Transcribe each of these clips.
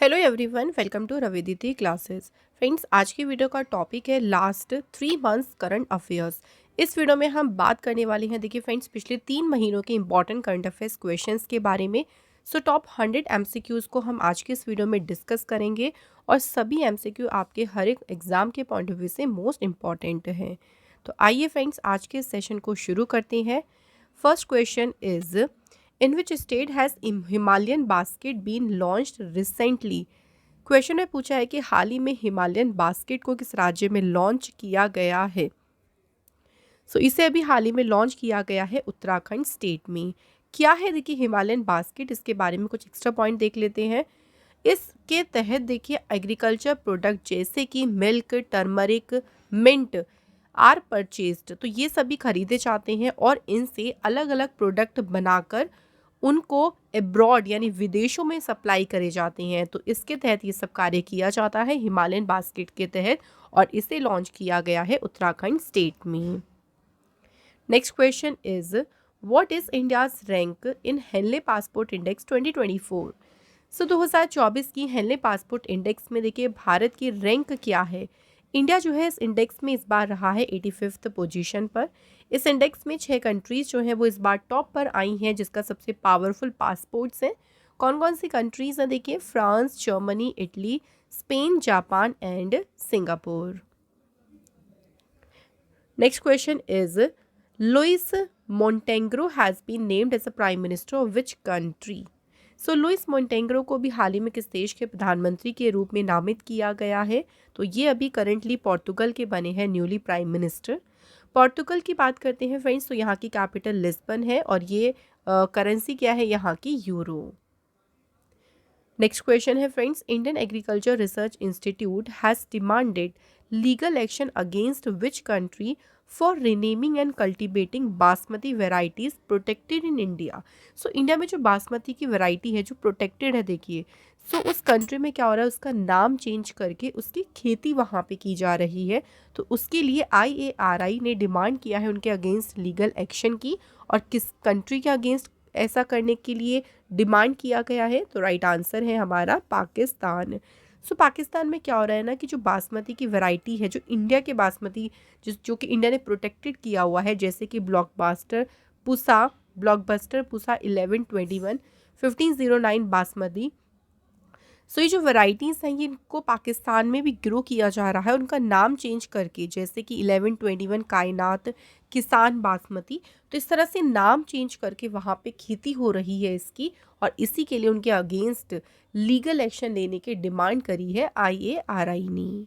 Hello everyone, welcome to रविदिति classes. Friends, आज की वीडियो का टॉपिक है लास्ट 3 मंथ्स करंट अफेयर्स। इस वीडियो में हम बात करने वाले हैं, देखिए फ्रेंड्स, पिछले 3 महीनों के इंपॉर्टेंट करंट अफेयर्स क्वेश्चंस के बारे में। सो टॉप 100 एमसीक्यूज़ को हम आज के इस वीडियो में डिस्कस करेंगे और सभी एमसीक्यू आपके हर एक एग्जाम के पॉइंट ऑफ व्यू से मोस्ट इंपॉर्टेंट हैं। तो आइए फ्रेंड्स, आज के सेशन को शुरू करते हैं। First question is, in which state has Himalayan basket been launched recently. Question में पूछा है कि हाल ही में हिमालयन बास्केट को किस राज्य में लॉन्च किया गया है। इसे अभी हाल ही में लॉन्च किया गया है उत्तराखंड स्टेट में। क्या है देखिए हिमालयन बास्केट, इसके बारे में कुछ एक्स्ट्रा पॉइंट देख लेते हैं। इसके तहत देखिए एग्रीकल्चर प्रोडक्ट जैसे कि milk, turmeric, mint are purchased, तो ये सभी खरीदे जाते हैं और इनसे अलग अलग प्रोडक्ट बनाकर उनको एब्रॉड यानी विदेशों में सप्लाई करे जाते हैं। तो इसके तहत ये सब कार्य किया जाता है हिमालयन बास्केट के तहत, और इसे लॉन्च किया गया है उत्तराखंड स्टेट में। Next question is, what is India's rank in Henley passport index 2024। 2024 की हेनले पासपोर्ट इंडेक्स में देखिए भारत की रैंक क्या है। इंडिया जो है इस इंडेक्स में इस बार रहा है 85th पोजीशन पर। इस इंडेक्स में 6 कंट्रीज जो हैं वो इस बार टॉप पर आई हैं, जिसका सबसे पावरफुल पासपोर्ट्स हैं। कौन कौन सी कंट्रीज हैं देखिए, France, Germany, Italy, Spain, Japan and Singapore. Next question is, Luis Montenegro has been named as a prime minister of which country. Luis Montenegro को भी हाल ही में किस देश के प्रधानमंत्री के रूप में नामित किया गया है। तो ये अभी करंटली पोर्तुगल के बने हैं न्यूली प्राइम मिनिस्टर। पोर्तुगल की बात करते हैं फ्रेंड्स, तो यहाँ की कैपिटल लिस्बन है और ये करेंसी क्या है यहाँ की, यूरो। नेक्स्ट क्वेश्चन है friends, Indian agriculture research institute has demanded legal action against which country for renaming and cultivating basmati varieties protected in India. India में जो बासमती की वैरायटी है जो प्रोटेक्टेड है देखिए, उस कंट्री में क्या हो रहा है, उसका नाम चेंज करके उसकी खेती वहाँ पे की जा रही है। तो उसके लिए IARI ने डिमांड किया है उनके अगेंस्ट लीगल एक्शन की। और किस कंट्री के अगेंस्ट ऐसा करने के लिए डिमांड किया गया है, तो राइट आंसर है हमारा पाकिस्तान। पाकिस्तान में क्या हो रहा है ना कि जो बासमती की वैरायटी है, जो इंडिया के बासमती जो कि इंडिया ने प्रोटेक्टेड किया हुआ है, जैसे कि ब्लॉकबस्टर पुसा 1121 1509 बासमती। ये जो वैरायटीज़ हैं, ये इनको पाकिस्तान में भी ग्रो किया जा रहा है उनका नाम चेंज करके, जैसे कि 1121 कायनात, किसान बासमती। तो इस तरह से नाम चेंज करके वहाँ पे खेती हो रही है इसकी, और इसी के लिए उनके अगेंस्ट लीगल एक्शन लेने की डिमांड करी है IARI ने।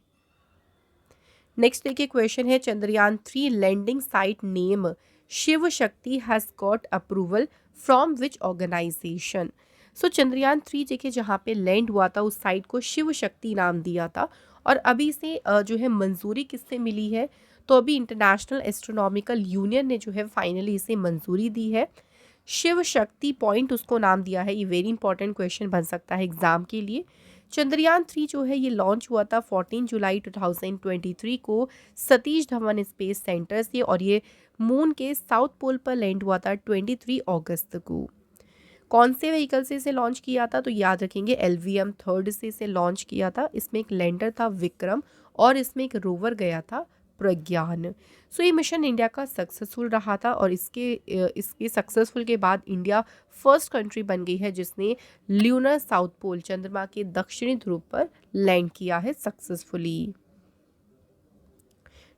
नेक्स्ट देखिए क्वेश्चन है, Chandrayaan 3 landing site name Shiv Shakti has got approval from which organisation. Chandrayaan 3 देखिए जहाँ पे लैंड हुआ था उस साइट को शिव शक्ति नाम दिया था, और अभी इसे जो है मंजूरी किससे मिली है, तो अभी इंटरनेशनल एस्ट्रोनॉमिकल यूनियन ने जो है फाइनली इसे मंजूरी दी है। शिव शक्ति पॉइंट उसको नाम दिया है। ये वेरी इंपॉर्टेंट क्वेश्चन बन सकता है एग्जाम के लिए। चंद्रयान 3 जो है ये लॉन्च हुआ था 14 जुलाई 2023 को सतीश धवन स्पेस सेंटर से, और ये मून के साउथ पोल पर लैंड हुआ था 23 अगस्त को। कौन से व्हीकल से इसे लॉन्च किया था, तो याद रखेंगे LVM 3 से इसे लॉन्च किया था। इसमें एक लैंडर था विक्रम और इसमें एक रोवर गया था प्रज्ञान। ये मिशन इंडिया का सक्सेसफुल रहा था, और इसके सक्सेसफुल के बाद इंडिया फर्स्ट कंट्री बन गई है जिसने ल्यूनर साउथ पोल चंद्रमा के दक्षिणी ध्रुव पर लैंड किया है successfully.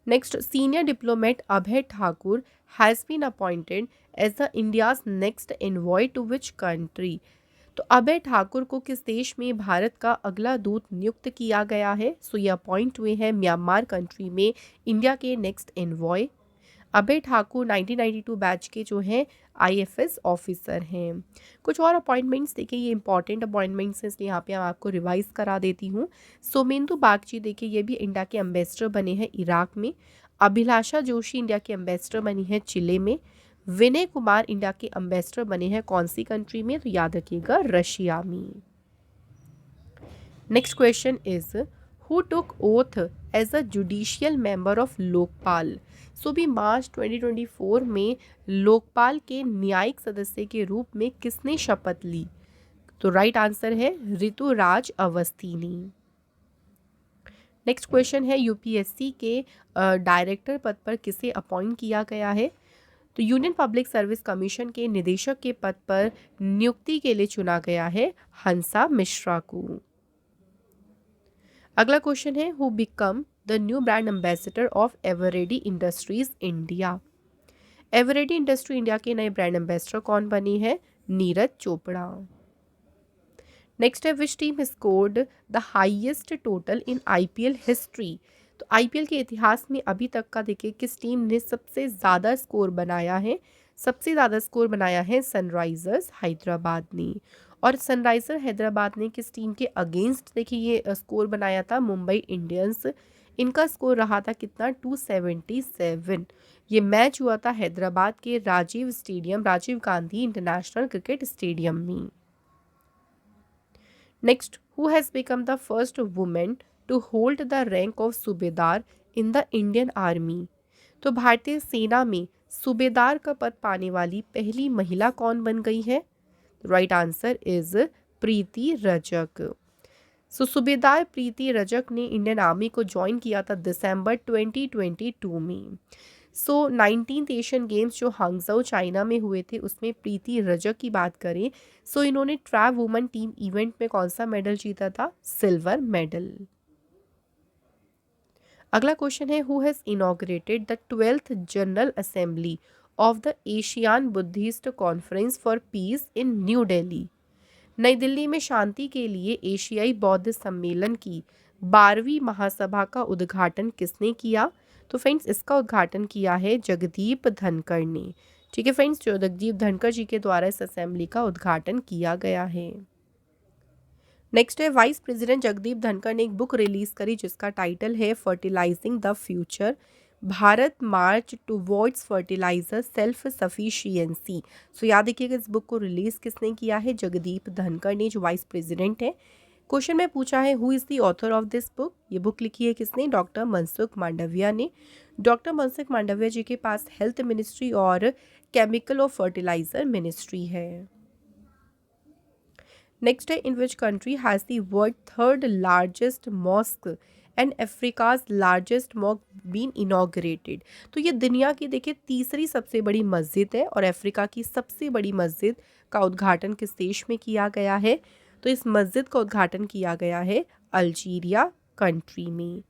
Next, senior diplomat Abhay Thakur has been appointed as the India's next envoy to which country. तो अभय ठाकुर को किस देश में भारत का अगला दूत नियुक्त किया गया है। ये अपॉइंट हुए हैं म्यांमार कंट्री में इंडिया के नेक्स्ट एनवॉय। अभय ठाकुर 1992 बैच के जो हैं IFS ऑफिसर हैं। कुछ और अपॉइंटमेंट्स देखिए, ये इंपॉर्टेंट अपॉइंटमेंट्स हैं इसलिए यहाँ पे मैं आपको रिवाइज करा देती हूँ। सोमेंदु बागची देखिए ये भी इंडिया के एम्बेसडर बने हैं इराक में। अभिलाषा जोशी इंडिया के एम्बेसडर बनी है चिले में। विनय कुमार इंडिया के एम्बेसडर बने हैं कौन सी कंट्री में, तो याद रखिएगा रशिया में। Next question is, who took oath as a judicial member of Lokpal. भी मार्च 2024 में लोकपाल के न्यायिक सदस्य के रूप में किसने शपथ ली। तो राइट आंसर है ऋतुराज अवस्थी। नेक्स्ट क्वेश्चन है यूपीएससी के डायरेक्टर पद पर किसे अपॉइंट किया गया है? तो यूनियन पब्लिक सर्विस कमीशन के निदेशक के पद पर नियुक्ति के लिए चुना गया है हंसा मिश्रा को। अगला क्वेश्चन है who become the new brand ambassador of Eveready Industries India? Eveready industry India के नए ब्रांड एम्बेसडर कौन बनी है? नीरज चोपड़ा। नेक्स्ट है which team scored the highest total in IPL history? तो आईपीएल के इतिहास में अभी तक का देखिए किस टीम ने सबसे ज़्यादा स्कोर बनाया है? सबसे ज़्यादा स्कोर बनाया है सनराइजर्स हैदराबाद ने। और सनराइजर हैदराबाद ने किस टीम के अगेंस्ट देखिए ये स्कोर बनाया था? मुंबई इंडियंस। इनका स्कोर रहा था कितना? 277। ये मैच हुआ था हैदराबाद के Rajiv Gandhi international cricket stadium में। Next, who has become the first women to hold the rank of Subedar in the Indian army? तो भारतीय सेना में सूबेदार का पद पाने वाली पहली महिला कौन बन गई है? राइट आंसर इज प्रीति रजक। सूबेदार प्रीति रजक ने इंडियन आर्मी को ज्वाइन किया था दिसंबर 2022 में। 19th एशियन गेम्स जो हांगझाऊ चाइना में हुए थे उसमें प्रीति रजक की बात करें इन्होंने ट्रैप वुमेन टीम इवेंट में कौन सा मेडल जीता था? Silver medal. अगला क्वेश्चन है who has inaugurated the 12th general assembly of the Asian Buddhist conference for peace in new Delhi? Nai Delhi में शांति के लिए एशियाई बौद्ध सम्मेलन की 12वीं महासभा का उद्घाटन किसने किया? तो फ्रेंड्स इसका उद्घाटन किया है जगदीप धनखड़ ने। ठीक है फ्रेंड्स, जो जगदीप धनखड़ जी के द्वारा इस असेंबली का उद्घाटन किया गया है। नेक्स्ट है वाइस प्रेसिडेंट जगदीप धनखड़ ने एक बुक रिलीज करी जिसका टाइटल है fertilizing the future, Bharat march towards fertilizer self sufficiency. याद रखिएगा इस बुक को रिलीज किसने किया है? जगदीप धनखड़ ने, जो वाइस प्रेसिडेंट है। क्वेश्चन में पूछा है who is the author of this book? ये बुक लिखी है किसने? डॉक्टर मनसुख मांडविया ने। डॉक्टर मनसुख मांडविया जी के पास हेल्थ मिनिस्ट्री और केमिकल और फर्टिलाइजर मिनिस्ट्री है। नेक्स्ट है in which country has the world third largest mosque and Africa's largest mosque been inaugurated? तो ये दुनिया की देखिए तीसरी सबसे बड़ी मस्जिद है और अफ्रीका की सबसे बड़ी मस्जिद का उद्घाटन किस देश में किया गया है? तो इस मस्जिद का उद्घाटन किया गया है अल्जीरिया कंट्री में।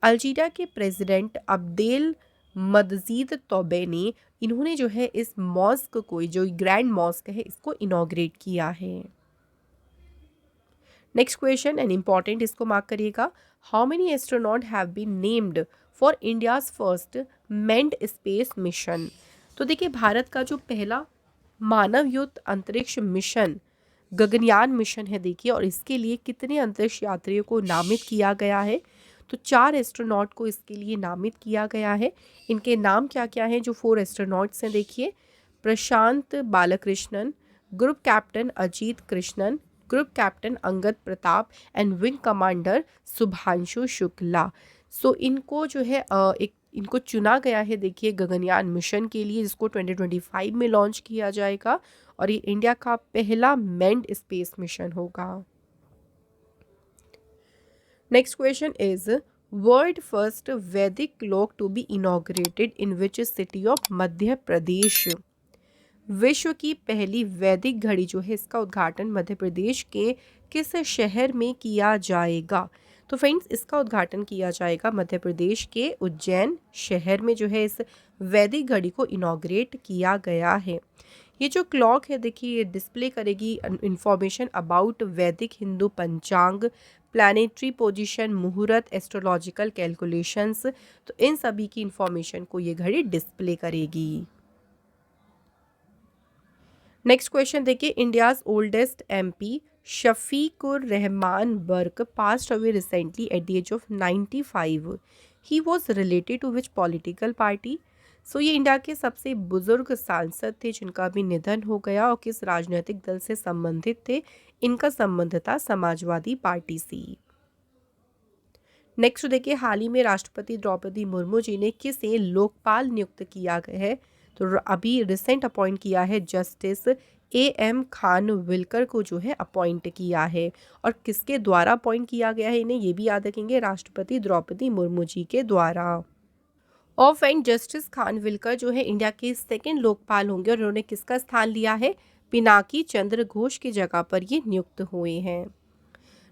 अल्जीरिया के प्रेसिडेंट अब्देल मजीद तौबे ने इन्होंने जो है इस मॉस्क को, जो ग्रैंड मॉस्क है, इसको इनॉग्रेट किया है। नेक्स्ट क्वेश्चन एंड इम्पॉर्टेंट, इसको मार्क करिएगा। How many astronaut have been named for India's first manned space mission? तो देखिए भारत का जो पहला मानव युक्त अंतरिक्ष मिशन गगनयान मिशन है देखिए, और इसके लिए कितने अंतरिक्ष यात्रियों को नामित किया गया है? तो 4 एस्ट्रोनॉट को इसके लिए नामित किया गया है। इनके नाम क्या क्या हैं? जो 4 एस्ट्रोनॉट्स हैं देखिए, Prashanth Balakrishnan, group captain Ajit Krishnan, group captain Angad Pratap and wing commander Shubhanshu Shukla. इनको जो है इनको चुना गया है देखिए गगनयान मिशन के लिए, जिसको 2025 में लॉन्च किया जाएगा और ये इंडिया का पहला मैन्ड स्पेस मिशन होगा। Next question is world first Vedic clock to be inaugurated in which city of Madhya Pradesh? विश्व की पहली वैदिक घड़ी जो है इसका उद्घाटन मध्य प्रदेश के किस शहर में किया जाएगा? तो फ्रेंड्स इसका उद्घाटन किया जाएगा मध्य प्रदेश के उज्जैन शहर में, जो है इस वैदिक घड़ी को इनॉग्रेट किया गया है। ये जो क्लॉक है देखिए ये डिस्प्ले करेगी इंफॉर्मेशन अबाउट वैदिक हिंदू पंचांग, प्लानिटरी पोजीशन, मुहूर्त, एस्ट्रोलॉजिकल कैलकुलेशंस, तो इन सभी की इंफॉर्मेशन को ये घड़ी डिस्प्ले करेगी। नेक्स्ट क्वेश्चन देखिए, India's oldest MP Shafiqur Rahman Barq passed away recently at the age of 95। He was related to which political party? ये इंडिया के सबसे बुजुर्ग सांसद थे जिनका भी निधन हो गया, और किस राजनीतिक दल से संबंधित थे? इनका संबंध था समाजवादी पार्टी से। नेक्स्ट देखिए, हाल ही में राष्ट्रपति द्रौपदी मुर्मू जी ने किसे लोकपाल नियुक्त किया गया है? तो अभी रिसेंट अपॉइंट किया है जस्टिस AM खान विलकर को जो है अपॉइंट किया है और किसके द्वारा अपॉइंट किया गया है इन्हें, ये भी याद रखेंगे, राष्ट्रपति द्रौपदी मुर्मू जी के द्वारा। और फ्रेंड जस्टिस खानविलकर जो है इंडिया के सेकंड लोकपाल होंगे और उन्होंने किसका स्थान लिया है, पिनाकी चंद्र घोष की जगह पर ये नियुक्त हुए हैं।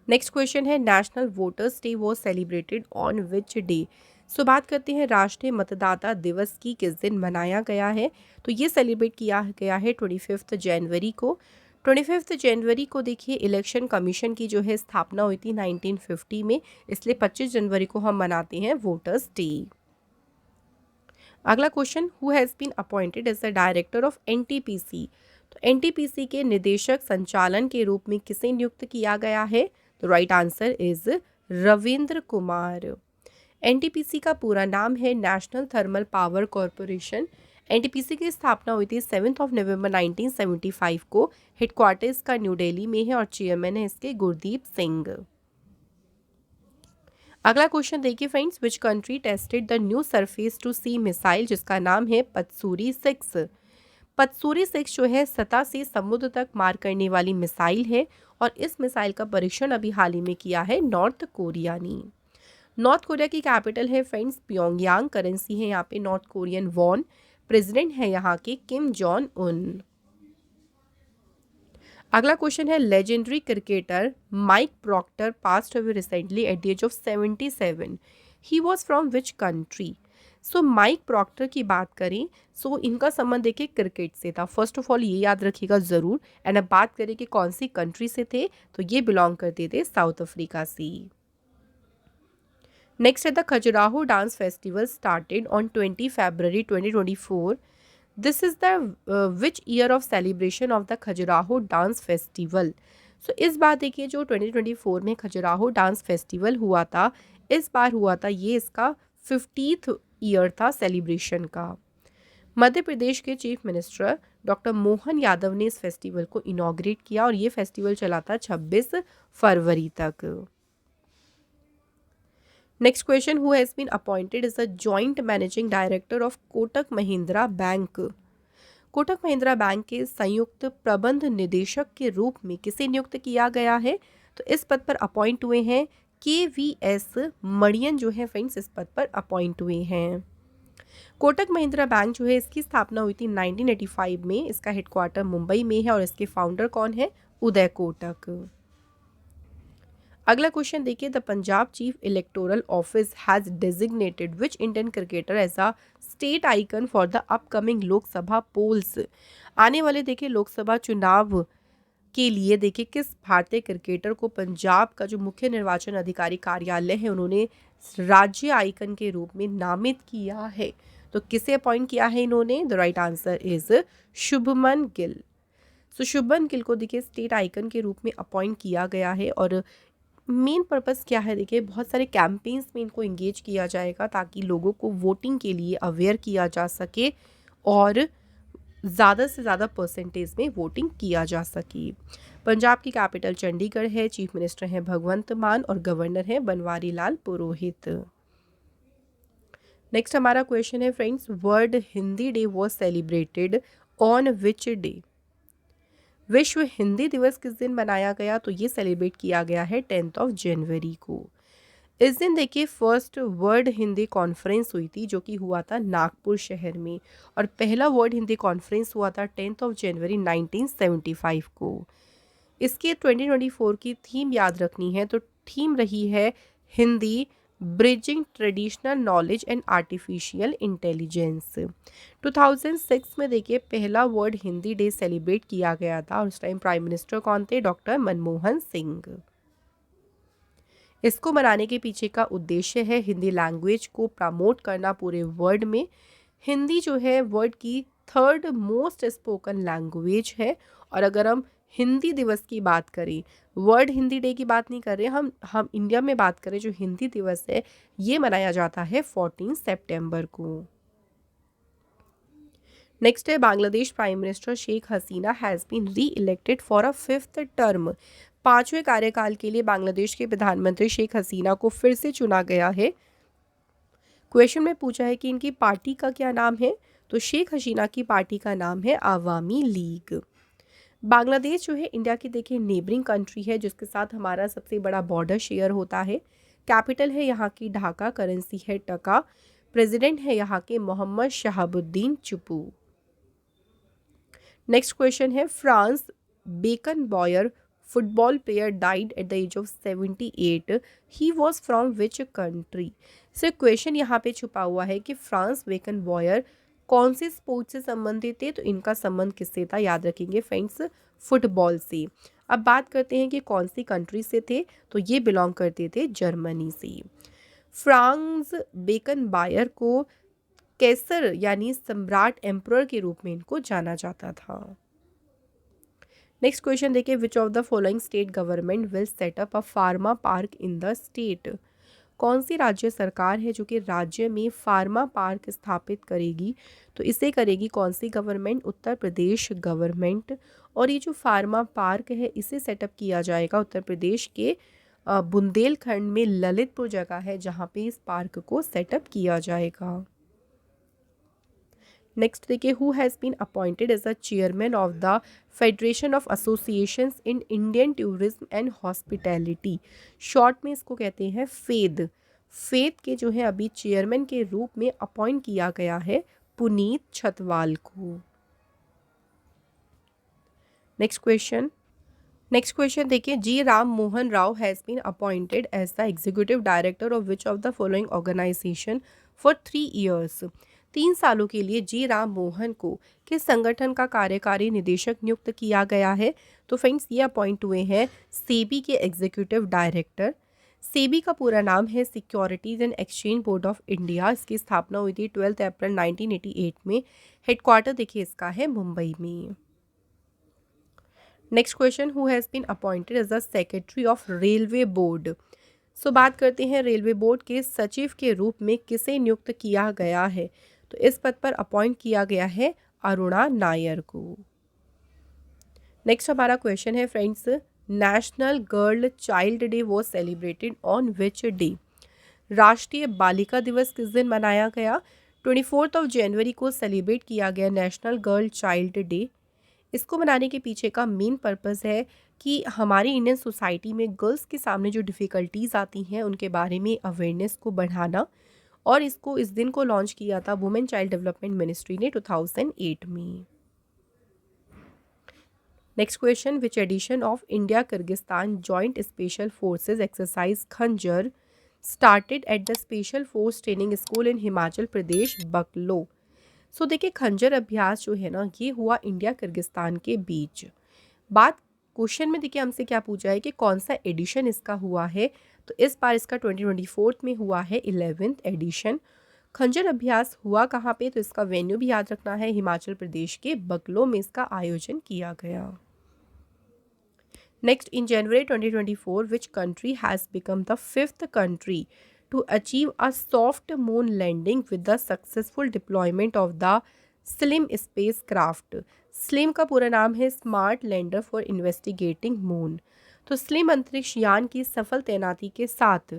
नेक्स्ट क्वेश्चन है national voters day was celebrated on which day. So बात करते हैं राष्ट्रीय मतदाता दिवस की किस दिन मनाया गया है, तो ये सेलिब्रेट किया गया है 25 जनवरी को। 25 जनवरी को देखिए इलेक्शन कमीशन की जो है स्थापना हुई थी 1950 में, इसलिए 25 जनवरी को हम मनाते हैं वोटर्स डे। अगला question, who has been appointed as the director of NTPC. तो एनटीपीसी के निदेशक संचालन के रूप में किसे नियुक्त किया गया है, तो right answer is Ravindra Kumar. NTPC का पूरा नाम है national thermal power corporation. NTPC की स्थापना हुई थी 7 नवंबर 1975 को। हेडक्वार्टर्स का न्यू दिल्ली में है और चेयरमैन है इसके गुरदीप सिंह। अगला क्वेश्चन देखिए friends, which country tested the new surface to sea missile जिसका नाम है पत्सूरी 6। पत्सूरी 6 जो है सतह से समुद्र तक मार करने वाली मिसाइल है और इस मिसाइल का परीक्षण अभी हाल ही में किया है नॉर्थ कोरिया ने। नॉर्थ कोरिया की कैपिटल है फ्रेंड्स प्योंगयांग, करेंसी है यहाँ पे नॉर्थ कोरियन वॉन, प्रेसिडेंट है यहाँ के किम जॉन उन। अगला क्वेश्चन है legendary cricketer Mike Proctor passed away recently at the age of 77। He was from which country. So Mike Proctor की बात करें सो इनका संबंध देखिए क्रिकेट से था, फर्स्ट ऑफ ऑल ये याद रखिएगा ज़रूर। एंड अब बात करें कि कौन सी कंट्री से थे, तो ये बिलोंग करते थे साउथ अफ्रीका से। नेक्स्ट है the Khajuraho dance festival started on 20 February 2024। This is the which year of celebration of the Khajuraho dance festival. So इस बार देखिए जो 2024 में खजुराहो डांस फेस्टिवल हुआ था, इस बार हुआ था ये इसका 50th ईयर था सेलिब्रेशन का। मध्य प्रदेश के chief minister doctor Mohan Yadav ने इस फेस्टिवल को इनॉग्रेट किया और ये फेस्टिवल चला था 26 फरवरी तक। Next question, who has been appointed as the joint managing director of Kotak Mahindra bank. Kotak Mahindra bank के संयुक्त प्रबंध निदेशक के रूप में किसे नियुक्त किया गया है, तो इस पद पर अपॉइंट हुए हैं KVS मणियन जो है फ्रेंड्स इस पद पर अपॉइंट हुए हैं। कोटक महिंद्रा बैंक जो है इसकी स्थापना हुई थी 1985 में, इसका हेडक्वार्टर मुंबई में है और इसके फाउंडर कौन है, उदय कोटक। अगला क्वेश्चन देखिए, the Punjab chief electoral office has designated which Indian cricketer as a state icon for the upcoming Lok Sabha polls. आने वाले देखिए लोकसभा चुनाव के लिए देखिए किस भारतीय क्रिकेटर को पंजाब का जो मुख्य निर्वाचन अधिकारी कार्यालय है उन्होंने राज्य आइकन के रूप में नामित किया है, तो किसे अपॉइंट किया है इन्होंने, the right answer is Shubman Gill. So Shubman Gill को देखिए स्टेट आइकन के रूप में अपॉइंट किया गया है और मेन पर्पस क्या है, देखिए बहुत सारे कैंपेन्स में इनको इंगेज किया जाएगा ताकि लोगों को वोटिंग के लिए अवेयर किया जा सके और ज़्यादा से ज़्यादा परसेंटेज में वोटिंग किया जा सके। पंजाब की कैपिटल चंडीगढ़ है, चीफ मिनिस्टर हैं भगवंत मान और गवर्नर हैं बनवारी लाल पुरोहित। नेक्स्ट हमारा क्वेश्चन है friends, world Hindi day was celebrated on which day. विश्व हिंदी दिवस किस दिन मनाया गया, तो ये सेलिब्रेट किया गया है 10 जनवरी को। इस दिन देखिए फर्स्ट वर्ल्ड हिंदी कॉन्फ्रेंस हुई थी जो कि हुआ था नागपुर शहर में और पहला वर्ल्ड हिंदी कॉन्फ्रेंस हुआ था 10 जनवरी 1975 को। इसके 2024 की थीम याद रखनी है, तो थीम रही है Hindi bridging traditional knowledge and artificial intelligence. 2006 में देखिए पहला वर्ल्ड हिंदी डे सेलिब्रेट किया गया था और उस टाइम प्राइम मिनिस्टर कौन थे, डॉक्टर मनमोहन सिंह। इसको मनाने के पीछे का उद्देश्य है हिंदी लैंग्वेज को प्रमोट करना पूरे वर्ल्ड में। हिंदी जो है वर्ल्ड की 3rd मोस्ट स्पोकन लैंग्वेज है और अगर हम हिंदी दिवस की बात करें, वर्ल्ड हिंदी डे की बात नहीं कर रहे, हम इंडिया में बात करें, जो हिंदी दिवस है ये मनाया जाता है 14 सितंबर को। नेक्स्ट है Bangladesh prime minister Sheikh Hasina has been reelected for a 5th term. 5वें कार्यकाल के लिए बांग्लादेश के प्रधानमंत्री शेख हसीना को फिर से चुना गया है। क्वेश्चन में पूछा है कि इनकी पार्टी का क्या नाम है, तो शेख हसीना की पार्टी का नाम है आवामी लीग। बांग्लादेश जो है इंडिया की देखिए नेबरिंग कंट्री है, जिसके साथ हमारा सबसे बड़ा बॉर्डर शेयर होता है। कैपिटल है यहाँ की ढाका, करेंसी है टका, प्रेसिडेंट है यहाँ के मोहम्मद शहाबुद्दीन चुपू। नेक्स्ट क्वेश्चन है, Franz Beckenbauer football player died at the age of 78, he was from which country. Sir question यहाँ पे छुपा हुआ है कि फ्रांस बेकन बॉयर कौन से स्पोर्ट्स से संबंधित थे, तो इनका संबंध किससे था, याद रखेंगे फ्रेंड्स, फुटबॉल से। अब बात करते हैं कि कौन सी कंट्री से थे, तो ये बिलोंग करते थे जर्मनी से। फ्रांस बेकन बायर को कैसर यानी सम्राट एम्परर के रूप में इनको जाना जाता था। नेक्स्ट क्वेश्चन देखिए, which of the following state government will set up a pharma park in the state. कौन सी राज्य सरकार है जो कि राज्य में फार्मा पार्क स्थापित करेगी, तो इसे करेगी कौन सी गवर्नमेंट, उत्तर प्रदेश गवर्नमेंट। और ये जो फार्मा पार्क है इसे सेटअप किया जाएगा उत्तर प्रदेश के बुंदेलखंड में ललितपुर जगह है जहाँ पे इस पार्क को सेटअप किया जाएगा। नेक्स्ट देखिए, who has been appointed as the chairman of the federation of associations in Indian tourism and hospitality. Short में इसको कहते हैं फेद। फेद के जो है अभी चेयरमैन के रूप में अपॉइंट किया गया है पुनीत छतवाल को। नेक्स्ट क्वेश्चन देखिए, G Ram Mohan Rao has been appointed as the executive director of which of the following organisation for 3 years. 3 सालों के लिए जी राम मोहन को किस संगठन का कार्यकारी निदेशक नियुक्त किया गया है, तो फ्रेंड्स ये अपॉइंट हुए हैं सेबी के एग्जीक्यूटिव डायरेक्टर। सेबी का पूरा नाम है securities and exchange board of India. इसकी स्थापना हुई थी 12 अप्रैल 1988 में। हेडक्वार्टर देखिए इसका है मुंबई में। Next question, who has been appointed as the secretary of railway board. So बात करते हैं रेलवे बोर्ड के सचिव के रूप में किसे नियुक्त किया गया है, तो इस पद पर अपॉइंट किया गया है अरुणा नायर को। नेक्स्ट हमारा क्वेश्चन है friends, national girl child day was celebrated on which day. राष्ट्रीय बालिका दिवस किस दिन मनाया गया, 24 जनवरी को सेलिब्रेट किया गया नेशनल गर्ल चाइल्ड डे। इसको मनाने के पीछे का मेन पर्पस है कि हमारी इंडियन सोसाइटी में गर्ल्स के सामने जो डिफ़िकल्टीज़ आती हैं उनके बारे में अवेयरनेस को बढ़ाना, और इसको इस दिन को लॉन्च किया था वुमेन चाइल्ड डेवलपमेंट मिनिस्ट्री ने 2008 में। Next question, which edition of India Kyrgyzstan joint special forces exercise Khanjar started at the special force training school in Himachal Pradesh Bakloh. So देखिए खंजर अभ्यास जो है ना ये हुआ इंडिया किर्गिस्तान के बीच। बात क्वेश्चन में देखिए हमसे क्या पूछा है कि कौन सा एडिशन इसका हुआ है, तो इस बार इसका 2024 में हुआ है 11th एडिशन। खंजर अभ्यास हुआ कहाँ पे, तो इसका वेन्यू भी याद रखना है, हिमाचल प्रदेश के बकलो में इसका आयोजन किया गया। Next, in January 2024 which country has become the 5th country to achieve a soft moon landing with the successful deployment of the SLIM spacecraft। SLIM का पूरा नाम है smart lander for investigating moon. तो स्लिम अंतरिक्ष यान की सफल तैनाती के साथ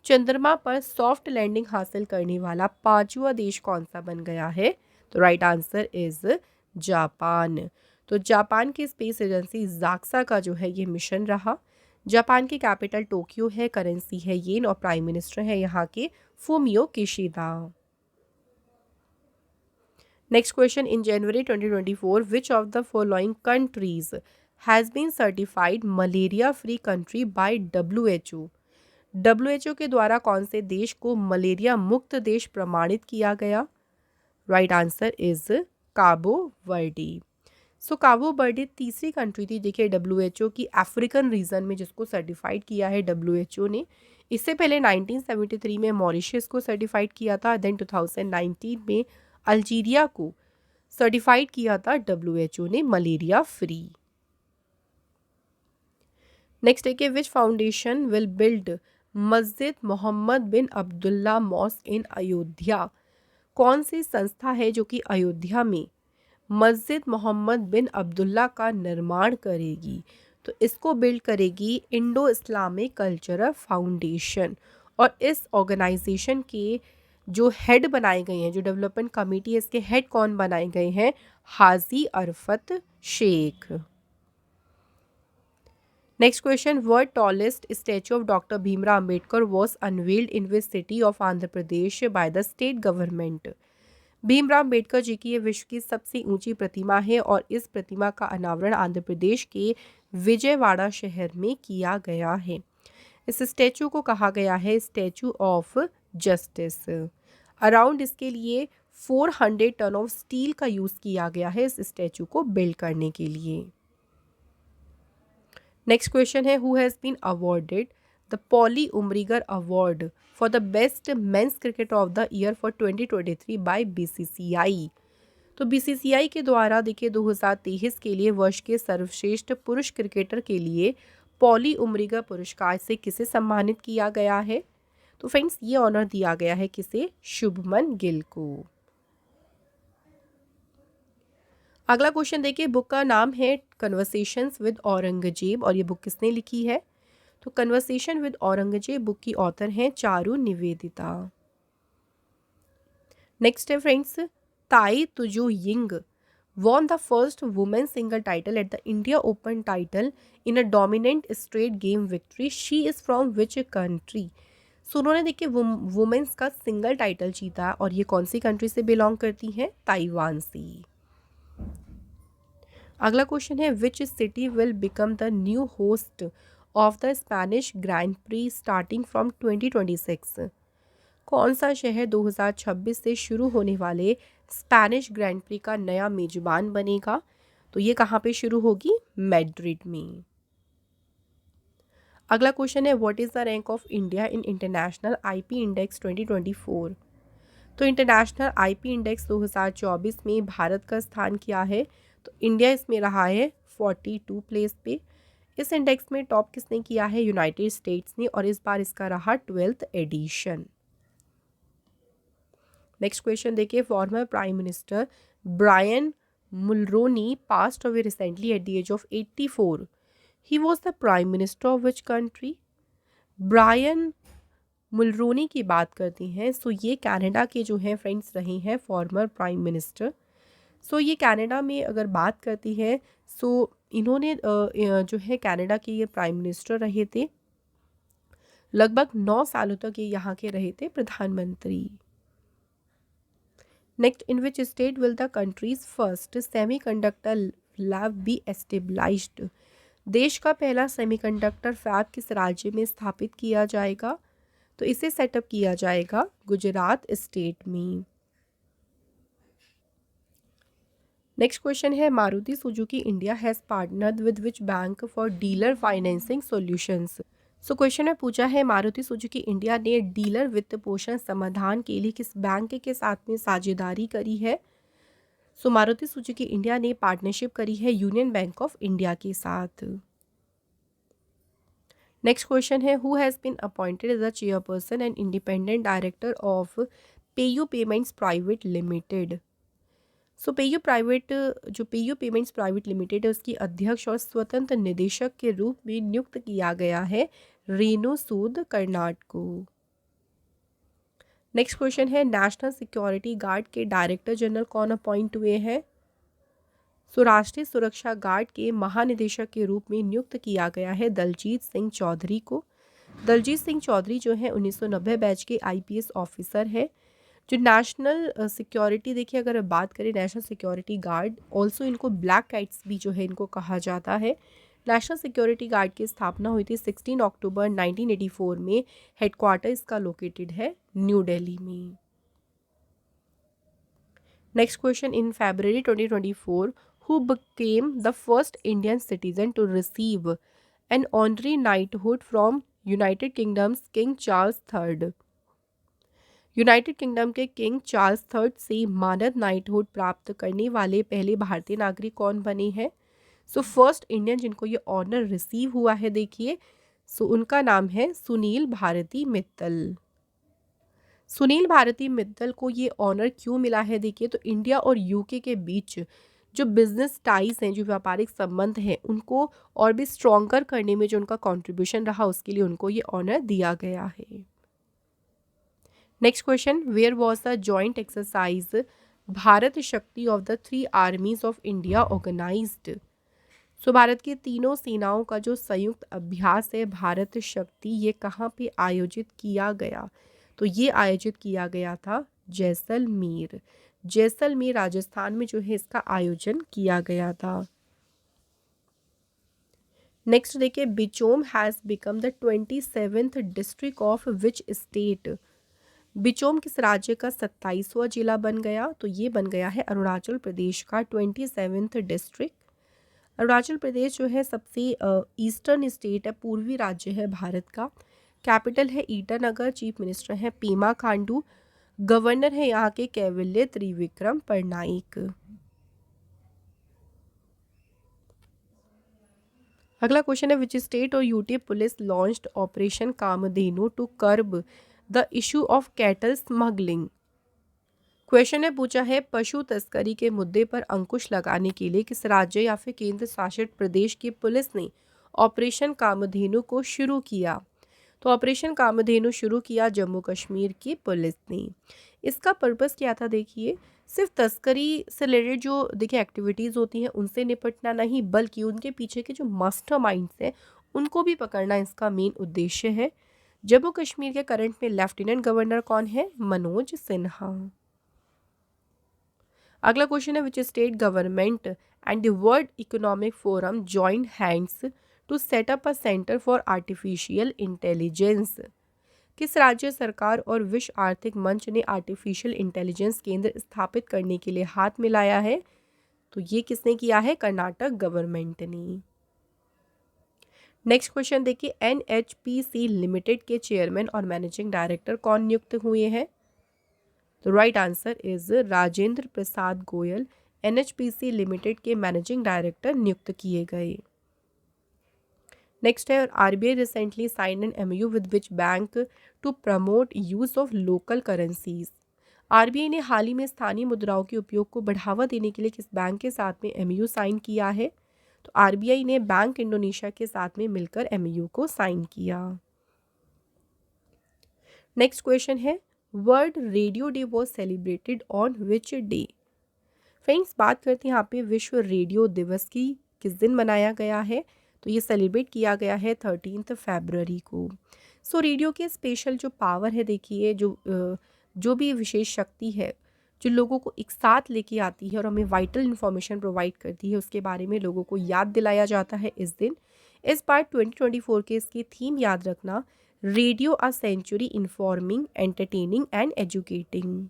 चंद्रमा पर सॉफ्ट लैंडिंग हासिल करने वाला 5वां देश कौन सा बन गया है, तो राइट आंसर इज जापान। तो जापान की स्पेस एजेंसी जाक्सा का जो है ये मिशन रहा। जापान की कैपिटल टोक्यो है, करेंसी है येन और प्राइम मिनिस्टर है यहाँ के Fumio Kishida. Next question, in January 2024 which of the following countries has been certified malaria free country by WHO। WHO के द्वारा कौन से देश को मलेरिया मुक्त देश प्रमाणित किया गया, right answer is Cabo Verde. So Cabo Verde तीसरी कंट्री थी देखिए WHO की अफ्रीकन रीजन में जिसको सर्टिफाइड किया है WHO ने। इससे पहले 1973 में मॉरिशस को सर्टिफाइड किया था, देन 2019 में अल्जीरिया को सर्टिफाइड किया था WHO ने मलेरिया फ्री। नेक्स्ट है कि विच फाउंडेशन विल बिल्ड मस्जिद मोहम्मद बिन अब्दुल्ला मॉस्क इन अयोध्या। कौन सी संस्था है जो कि अयोध्या में मस्जिद मोहम्मद बिन अब्दुल्ला का निर्माण करेगी, तो इसको बिल्ड करेगी इंडो इस्लामिक कल्चरल फाउंडेशन। और इस ऑर्गेनाइजेशन के जो हेड बनाए गए हैं, जो डेवलपमेंट कमेटी है इसके हेड कौन बनाए गए हैं, Haji Arafat Sheikh. Next question, world tallest statue of doctor Bhimrao Ambedkar was unveiled in which city of Andhra Pradesh by the state government. Bhimrao Ambedkar ji की ये विश्व की सबसे ऊंची प्रतिमा है और इस प्रतिमा का अनावरण आंध्र प्रदेश के विजयवाड़ा शहर में किया गया है। इस स्टैचू को कहा गया है स्टैचू ऑफ जस्टिस। अराउंड इसके लिए 400 टन ऑफ स्टील का यूज किया गया है इस स्टैचू को बिल्ड करने के लिए। नेक्स्ट क्वेश्चन है, who has been awarded the Polly Umrigar award for the best men's cricket of the year for 2023 by BCCI. तो बीसीसीआई के द्वारा देखिए 2023 के लिए वर्ष के सर्वश्रेष्ठ पुरुष क्रिकेटर के लिए पॉली उमरीगर पुरस्कार से किसे सम्मानित किया गया है? तो फ्रेंड्स ये ऑनर दिया गया है किसे? शुभमन गिल को। अगला क्वेश्चन देखिए, बुक का नाम है कन्वर्सेशंस विद औरंगजेब और ये बुक किसने लिखी है? तो कन्वर्सेशन विद औरंगजेब बुक की ऑथर हैं चारू निवेदिता। नेक्स्ट है फ्रेंड्स, ताई Tuju Ying won the first women's single title at the India Open title in a dominant straight game victory. She is from which country? सो उन्होंने देखिए वुमेन्स का सिंगल टाइटल जीता और ये कौन सी कंट्री से बिलोंग करती हैं? ताइवान से। अगला क्वेश्चन है, which city will become the new host of the Spanish grand pre starting from 2026? कौन सा शहर 2026 से शुरू होने वाले स्पेनिश ग्रैंड प्री का नया मेजबान बनेगा? तो ये कहाँ पे शुरू होगी? मैड्रिड में। अगला क्वेश्चन है, what is the rank of India in international IP index 2024? तो इंटरनेशनल आईपी इंडेक्स 2024 में भारत का स्थान क्या है? तो इंडिया इसमें रहा है 42 प्लेस पे। इस इंडेक्स में टॉप किसने किया है? यूनाइटेड स्टेट्स ने, और इस बार इसका रहा 12th एडिशन। नेक्स्ट क्वेश्चन देखिए, former prime minister Brian Mulroney passed away recently at the age of 84। He was the prime minister of which country? Brian Mulroney की बात करती हैं, सो ये कनाडा के जो हैं फ्रेंड्स रहे हैं फॉर्मर प्राइम मिनिस्टर। सो ये कनाडा में अगर बात करती है, सो इन्होंने जो है कनाडा के ये प्राइम मिनिस्टर रहे थे, लगभग 9 सालों तक ये यहाँ के रहे थे प्रधानमंत्री। Next, in which state will the countries first semiconductor lab B established? देश का पहला सेमीकंडक्टर फैब किस राज्य में स्थापित किया जाएगा? तो इसे सेटअप किया जाएगा गुजरात स्टेट में। नेक्स्ट क्वेश्चन है, Maruti Suzuki India has partnered with which bank for dealer financing solutions? So question में पूछा है, मारुति सुजुकी इंडिया ने डीलर वित्त पोषण समाधान के लिए किस बैंक के साथ में साझेदारी करी है? सो मारुति सुजुकी इंडिया ने पार्टनरशिप करी है यूनियन बैंक ऑफ इंडिया के साथ। नेक्स्ट क्वेश्चन है, who has been appointed as the chairperson and independent director of PayU payments private limited? So PayU payments private limited है, उसकी अध्यक्ष और स्वतंत्र निदेशक के रूप में नियुक्त किया गया है रेणु सूद कर्नाड को। नेक्स्ट क्वेश्चन है, नेशनल सिक्योरिटी गार्ड के डायरेक्टर जनरल कौन अपॉइंट हुए हैं? सो राष्ट्रीय सुरक्षा गार्ड के महानिदेशक के रूप में नियुक्त किया गया है दलजीत सिंह चौधरी को। दलजीत सिंह चौधरी जो है 1990 बैच के आईपीएस ऑफिसर है। जो नेशनल सिक्योरिटी देखिए, अगर बात करें नेशनल सिक्योरिटी गार्ड, ऑल्सो इनको ब्लैक काइट्स भी जो है इनको कहा जाता है। नेशनल सिक्योरिटी गार्ड की स्थापना हुई थी 16 अक्टूबर 1984 में। हेडक्वार्टर इसका लोकेटेड है न्यू दिल्ली में। Next question, in February 2024 who became the first Indian citizen to receive an honorary knighthood from United Kingdom's King Charles III? United kingdom के किंग चार्ल्स थर्ड से मानद नाइटहुड प्राप्त करने वाले पहले भारतीय नागरिक कौन बने हैं? सो फर्स्ट इंडियन जिनको ये ऑनर रिसीव हुआ है देखिए, सो उनका नाम है सुनील भारती मित्तल। सुनील भारती मित्तल को ये ऑनर क्यों मिला है देखिए, तो इंडिया और यूके के बीच जो बिजनेस टाइज हैं, जो व्यापारिक संबंध हैं, उनको और भी स्ट्रॉन्गर करने में जो उनका कंट्रीब्यूशन रहा, उसके लिए उनको ये ऑनर दिया गया है। Next question, where was the joint exercise Bharat Shakti of the 3 armies of India organised? So Bharat की तीनों सेनाओं का जो संयुक्त अभ्यास है भारत शक्ति, ये कहाँ पे आयोजित किया गया? तो ये आयोजित किया गया था जैसलमेर। जैसलमेर राजस्थान में जो है इसका आयोजन किया गया था। नेक्स्ट देखिए, Bichom has become the 27th district of which state? Bichom किस राज्य का 27वां जिला बन गया? तो ये बन गया है अरुणाचल प्रदेश का 27th डिस्ट्रिक्ट। अरुणाचल प्रदेश जो है सबसे ईस्टर्न स्टेट है, पूर्वी राज्य है भारत का। कैपिटल है ईटानगर, चीफ मिनिस्टर है पेमा खांडू, गवर्नर है यहाँ के कैवल्य त्रिविक्रम पटनायक। अगला क्वेश्चन है, विच स्टेट और UT police launched operation Kamdhenu to curb the issue of cattle smuggling? Question है पूछा है, पशु तस्करी के मुद्दे पर अंकुश लगाने के लिए किस राज्य या फिर केंद्र शासित प्रदेश की पुलिस ने ऑपरेशन कामधेनु को शुरू किया? तो ऑपरेशन कामधेनु शुरू किया जम्मू कश्मीर की पुलिस ने। इसका पर्पस क्या था? देखिए, सिर्फ तस्करी से रिलेटेड जो देखिए एक्टिविटीज़ होती हैं उनसे निपटना नहीं, बल्कि उनके पीछे के जो मास्टरमाइंड्स हैं उनको भी पकड़ना इसका मेन उद्देश्य है। जम्मू कश्मीर के करंट में लेफ्टिनेंट गवर्नर कौन है? मनोज सिन्हा। अगला क्वेश्चन है, which state government and the World Economic Forum join hands to set up a centre for artificial intelligence? किस राज्य सरकार और विश्व आर्थिक मंच ने आर्टिफिशियल इंटेलिजेंस केंद्र स्थापित करने के लिए हाथ मिलाया है? तो ये किसने किया है? कर्नाटक गवर्नमेंट ने। नेक्स्ट क्वेश्चन देखिए, NHPC लिमिटेड के चेयरमैन और मैनेजिंग डायरेक्टर कौन नियुक्त हुए हैं? तो right answer is Rajendra Prasad Goyal NHPC limited के मैनेजिंग डायरेक्टर नियुक्त किए गए। नेक्स्ट है, RBI recently sign an MOU with which bank to promote use of local currencies? RBI ने हाल ही में स्थानीय मुद्राओं के उपयोग को बढ़ावा देने के लिए किस बैंक के साथ में MOU साइन किया है? तो RBI ने बैंक इंडोनेशिया के साथ में मिलकर MOU को साइन किया। नेक्स्ट क्वेश्चन है, world radio day was celebrated on which day? Friends, बात करते हैं यहाँ पे विश्व रेडियो दिवस की, किस दिन मनाया गया है? तो ये सेलिब्रेट किया गया है 13 फरवरी को। सो रेडियो के स्पेशल जो पावर है, देखिए जो भी विशेष शक्ति है जो लोगों को एक साथ लेके आती है और हमें वाइटल इन्फॉर्मेशन प्रोवाइड करती है, उसके बारे में लोगों को याद दिलाया जाता है इस दिन। इस बार 2024 के इसकी थीम याद रखना, radio a century informing, entertaining and educating.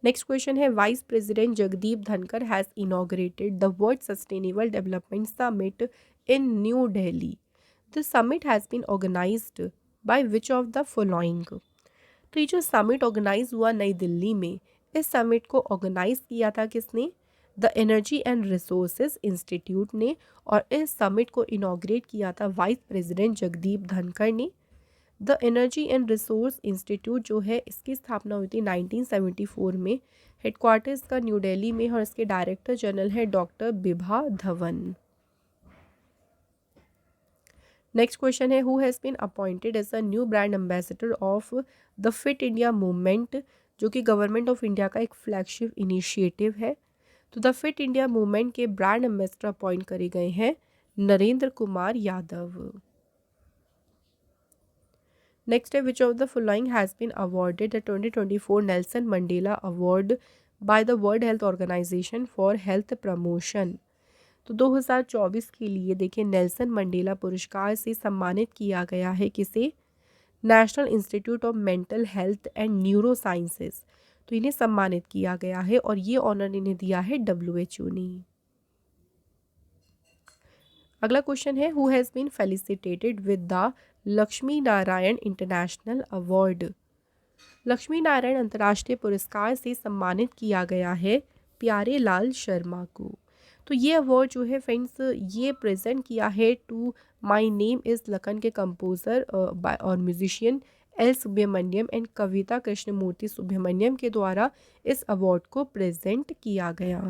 Next question है, vice president Jagdeep Dhankhar has inaugurated the world sustainable development summit in new Delhi. The summit has been organised by which of the following? तो ये जो summit organise हुआ नई दिल्ली में, इस summit को organise किया था किसने? The energy and resources institute ने। और इस समिट को इनॉग्रेट किया था वाइस प्रेसिडेंट जगदीप धनखड़ ने। The energy and resource institute जो है इसकी स्थापना हुई थी 1974 में। हेडक्वार्टर्स का न्यू दिल्ली में और इसके डायरेक्टर जनरल है doctor Bibha Dhawan. Next question है, who has been appointed as a new brand ambassador of the fit India movement, जो कि गवर्नमेंट ऑफ इंडिया का एक फ्लैगशिप इनिशिएटिव है। तो द फिट इंडिया मूवमेंट के ब्रांड एम्बेसडर अपॉइंट करे गए हैं नरेंद्र कुमार यादव। नेक्स्ट है, which of the following has been awarded the 2024 Nelson Mandela award by the World Health Organization for health promotion? तो 2024 के लिए देखिए नेल्सन मंडेला पुरस्कार से सम्मानित किया गया है किसे? National institute of mental health and neuro sciences. तो इन्हें सम्मानित किया गया है और ये ऑनर इन्हें दिया है WHO ने। अगला क्वेश्चन है, who has been felicitated with the Lakshmi Narayan international award? Lakshmi Narayan अंतर्राष्ट्रीय पुरस्कार से सम्मानित किया गया है प्यारे लाल शर्मा को। तो ये अवार्ड जो है फ्रेंड्स, ये प्रेजेंट किया है to my name is Lakhan के कंपोज़र और musician L Subramaniam and Kavita Krishnamurthy Subramaniam के द्वारा इस अवार्ड को प्रेजेंट किया गया।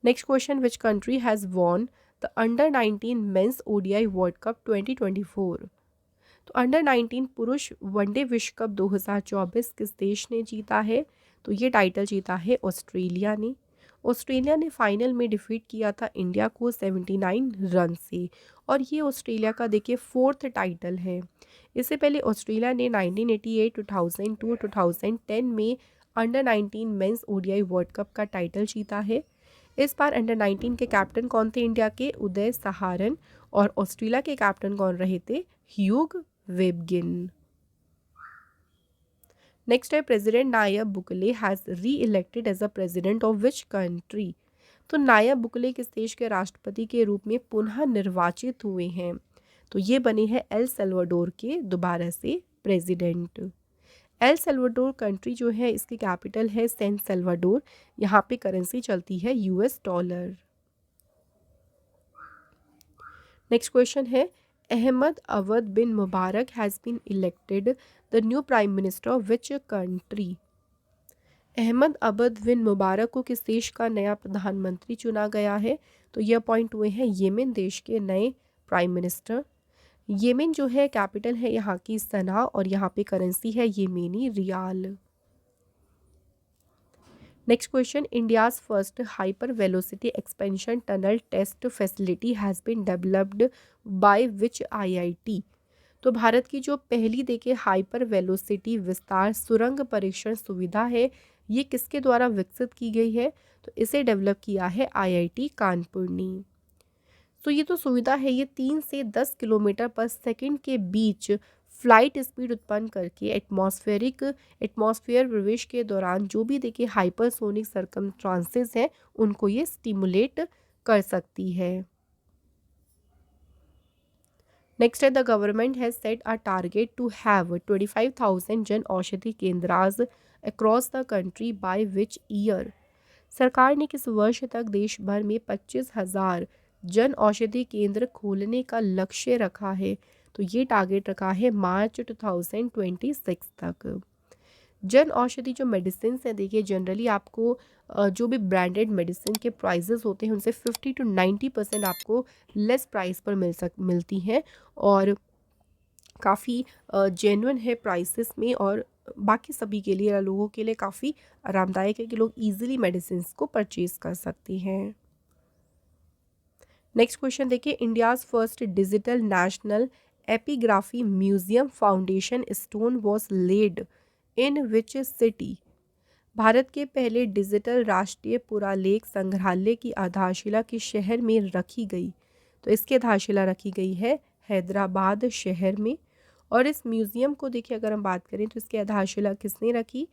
Next question, which country has won the under 19 men's ODI world cup 2024? तो अंडर 19 पुरुष वनडे विश्व कप 2024 किस देश ने जीता है? तो ये टाइटल जीता है ऑस्ट्रेलिया ने। ऑस्ट्रेलिया ने फाइनल में डिफीट किया था इंडिया को 79 रन से, और ये ऑस्ट्रेलिया का देखिए फोर्थ टाइटल है। इससे पहले ऑस्ट्रेलिया ने 1988, 2002, 2010 में under 19 men's ODI world cup का टाइटल जीता है। इस बार अंडर 19 के कैप्टन कौन थे इंडिया के? उदय सहारन। और ऑस्ट्रेलिया के कैप्टन कौन रहे थे? ह्यूग वेबगिन। नेक्स्ट है, president Nayib Bukele has reelected as a president of which country? तो नायब बुकले किस देश के राष्ट्रपति के रूप में पुनः निर्वाचित हुए हैं? तो ये बने हैं एल सल्वाडोर के दोबारा से प्रेसिडेंट। एल सल्वाडोर कंट्री जो है इसकी कैपिटल है सैन सल्वाडोर। यहाँ पे करेंसी चलती है यूएस डॉलर। नेक्स्ट क्वेश्चन है, Ahmad Awad bin Mubarak has been elected the new prime minister of which country? Ahmad Awad bin Mubarak को किस देश का नया प्रधानमंत्री चुना गया है? तो ये अपॉइंट हुए हैं येमेन देश के नए प्राइम मिनिस्टर। येमेन जो है कैपिटल है यहाँ की सना, और यहाँ पे करेंसी है Yemeni rial. Next question, India's first hyper velocity expansion tunnel test facility has been developed by which IIT? तो भारत की जो पहली देखिए हाइपर वेलोसिटी विस्तार सुरंग परीक्षण सुविधा है, ये किसके द्वारा विकसित की गई है? तो इसे डेवलप किया है आईआईटी कानपुर ने। तो ये तो सुविधा है, ये 3 से 10 किलोमीटर पर सेकंड के बीच फ्लाइट स्पीड उत्पन्न करके एटमॉस्फेयर प्रवेश के दौरान जो भी देखिए हाइपरसोनिक सर्कमस्टांसेस हैं उनको ये स्टिमुलेट कर सकती है। नेक्स्ट है, the government has set a target to have 25,000 Jan Aushadhi केंद्रास across the country by which year? सरकार ने किस वर्ष तक देश भर में 25,000 जन औषधि केंद्र खोलने का लक्ष्य रखा है? तो ये टारगेट रखा है मार्च 2026 तक। जन औषधि जो मेडिसिन है देखिए जनरली आपको जो भी ब्रांडेड मेडिसिन के प्राइजेस होते हैं उनसे 50 to 90% आपको लेस प्राइस पर मिलती हैं, और काफ़ी जेन्युइन है प्राइसेस में, और बाकी सभी के लिए लोगों के लिए काफ़ी आरामदायक है कि लोग इजीली मेडिसिन को परचेज कर सकते हैं। नेक्स्ट क्वेश्चन देखिए, India's first digital national epigraphy museum foundation stone was laid in which city? Bharat के पहले डिजिटल राष्ट्रीय पुरालेख संग्रहालय की आधारशिला किस शहर में रखी गई? तो इसकी आधारशिला रखी गई है हैदराबाद शहर में। और इस म्यूज़ियम को देखिए अगर हम बात करें तो इसकी आधारशिला किसने रखी?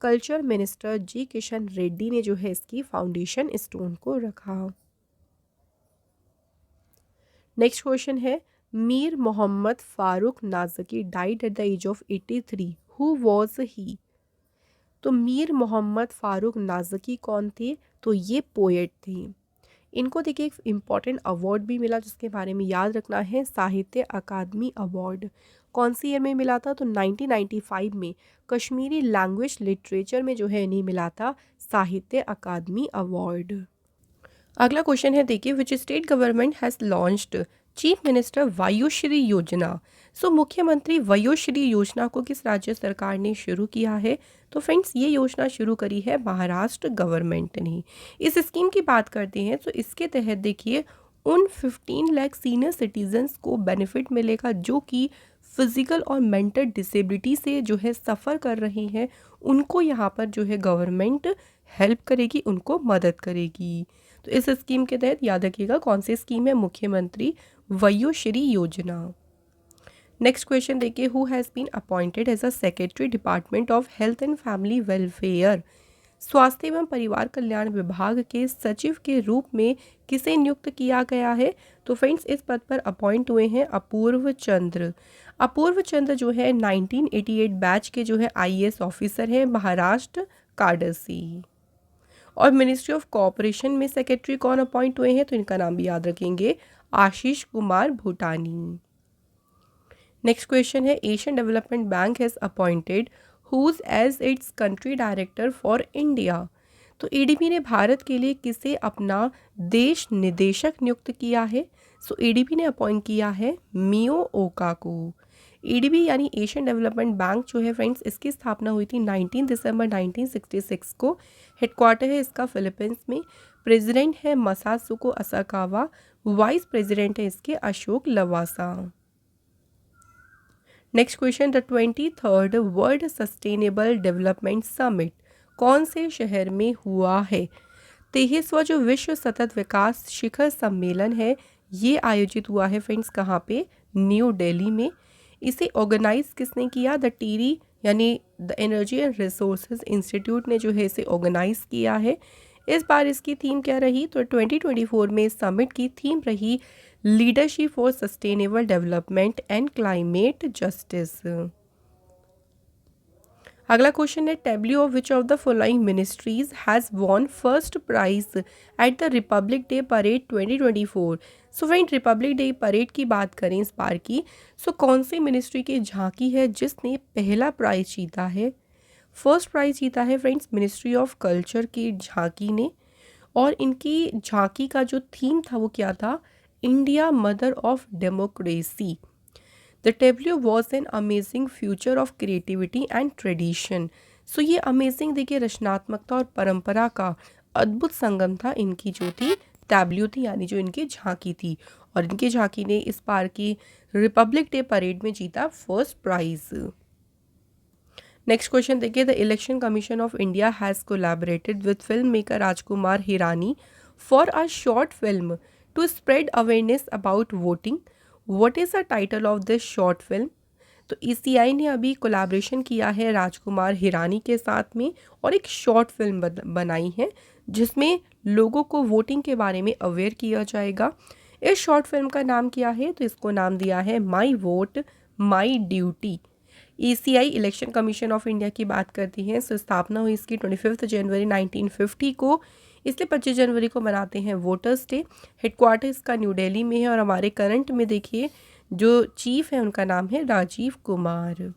कल्चर मिनिस्टर जी किशन रेड्डी ने जो है इसकी फाउंडेशन स्टोन को रखा। नेक्स्ट क्वेश्चन है, Mir Mohammad Farooq Nazki died at the age of 83, who was he? तो मीर मोहम्मद फारूक नाज़की कौन थे? तो ये पोएट थे। इनको देखिए एक इम्पॉर्टेंट अवार्ड भी मिला जिसके बारे में याद रखना है, साहित्य अकादमी अवार्ड। कौन सी ईयर में मिला था? तो 1995 में कश्मीरी लैंग्वेज लिटरेचर में जो है इन्हें मिला था साहित्य अकादमी अवार्ड। अगला क्वेश्चन है देखिए, which state government has launched chief minister Vayushri Yojana? So मुख्यमंत्री वयोश्री योजना को किस राज्य सरकार ने शुरू किया है? तो फ्रेंड्स ये योजना शुरू करी है महाराष्ट्र गवर्नमेंट ने। इस स्कीम की बात करते हैं तो इसके तहत देखिए उन 15 लाख सीनियर सिटीजन्स को बेनिफिट मिलेगा जो कि फिजिकल और मेंटल डिसेबिलिटी से जो है सफ़र कर रहे हैं। उनको यहाँ पर जो है गवर्नमेंट हेल्प करेगी, उनको मदद करेगी। तो इस स्कीम के तहत याद रखिएगा कौन सी स्कीम है? मुख्यमंत्री वयोश्री योजना। नेक्स्ट क्वेश्चन देखिए, who has been appointed as a secretary department of health and family welfare? स्वास्थ्य एवं परिवार कल्याण विभाग के सचिव के रूप में किसे नियुक्त किया गया है? तो फ्रेंड्स इस पद पर अपॉइंट हुए हैं अपूर्व चंद्र। अपूर्व चंद्र जो है 1988 बैच के जो है आईएएस ऑफिसर हैं महाराष्ट्र काडर से। और मिनिस्ट्री ऑफ कॉपरेशन में सेक्रेटरी कौन अपॉइंट हुए हैं? तो इनका नाम भी याद रखेंगे, आशीष कुमार भूटानी। नेक्स्ट क्वेश्चन है, Asian Development Bank has appointed whom as its country director for India? तो एडीबी ने भारत के लिए किसे अपना देश निदेशक नियुक्त किया है? सो एडीबी ने अपॉइंट किया है मियो ओका को। एडीबी यानी एशियन डेवलपमेंट बैंक जो है फ्रेंड्स, इसकी स्थापना हुई थी 19 दिसंबर 1966 को। हेडक्वार्टर है इसका फिलीपींस में। प्रेसिडेंट है मसासुको असाकावा। वाइस प्रेसिडेंट है इसके Ashok Lavasa. Next question, the 23rd world sustainable development summit कौन से शहर में हुआ है? 23वां जो विश्व सतत विकास शिखर सम्मेलन है, ये आयोजित हुआ है फ्रेंड्स कहाँ पे? न्यू दिल्ली में। इसे ऑर्गेनाइज किसने किया? द टीरी यानी the energy and resources institute ने जो है इसे ऑर्गेनाइज किया है। इस बार इसकी थीम क्या रही? तो 2024 में इस समिट की थीम रही leadership for sustainable development and climate justice. अगला क्वेश्चन है, tableau of which of the following ministries has won first prize at the Republic Day parade 2024। So friend, Republic Day parade की बात करें इस बार की, सो कौन सी मिनिस्ट्री की झांकी है जिसने पहला प्राइज जीता है? फर्स्ट प्राइज जीता है फ्रेंड्स मिनिस्ट्री ऑफ कल्चर की झांकी ने। और इनकी झांकी का जो थीम था वो क्या था? India mother of democracy. The tableau was an amazing future of creativity and tradition. So ये अमेजिंग देखिए रचनात्मकता और परंपरा का अद्भुत संगम था इनकी जो थी टैब्ल्यू थी, यानी जो इनकी झांकी थी। और इनकी झांकी ने इस बार की रिपब्लिक डे परेड में जीता फर्स्ट प्राइज। नेक्स्ट क्वेश्चन देखिए, the Election Commission of India has collaborated with film maker Rajkumar Hirani for a short film to spread awareness about voting. What is the title of this short film? तो ECI ने अभी collaboration किया है राजकुमार हिरानी के साथ में और एक शॉर्ट फिल्म बनाई है जिसमें लोगों को वोटिंग के बारे में अवेयर किया जाएगा। इस शॉर्ट फिल्म का नाम क्या है? तो इसको नाम दिया है माई vote my duty. ECI election Commission of India की बात करती हैं, सो स्थापना हुई इसकी 25 जनवरी 1950 को। इसलिए 25 जनवरी को मनाते हैं वोटर्स डे। हेडक्वार्टर इसका न्यू दिल्ली में है। और हमारे करंट में देखिए जो चीफ है उनका नाम है राजीव कुमार।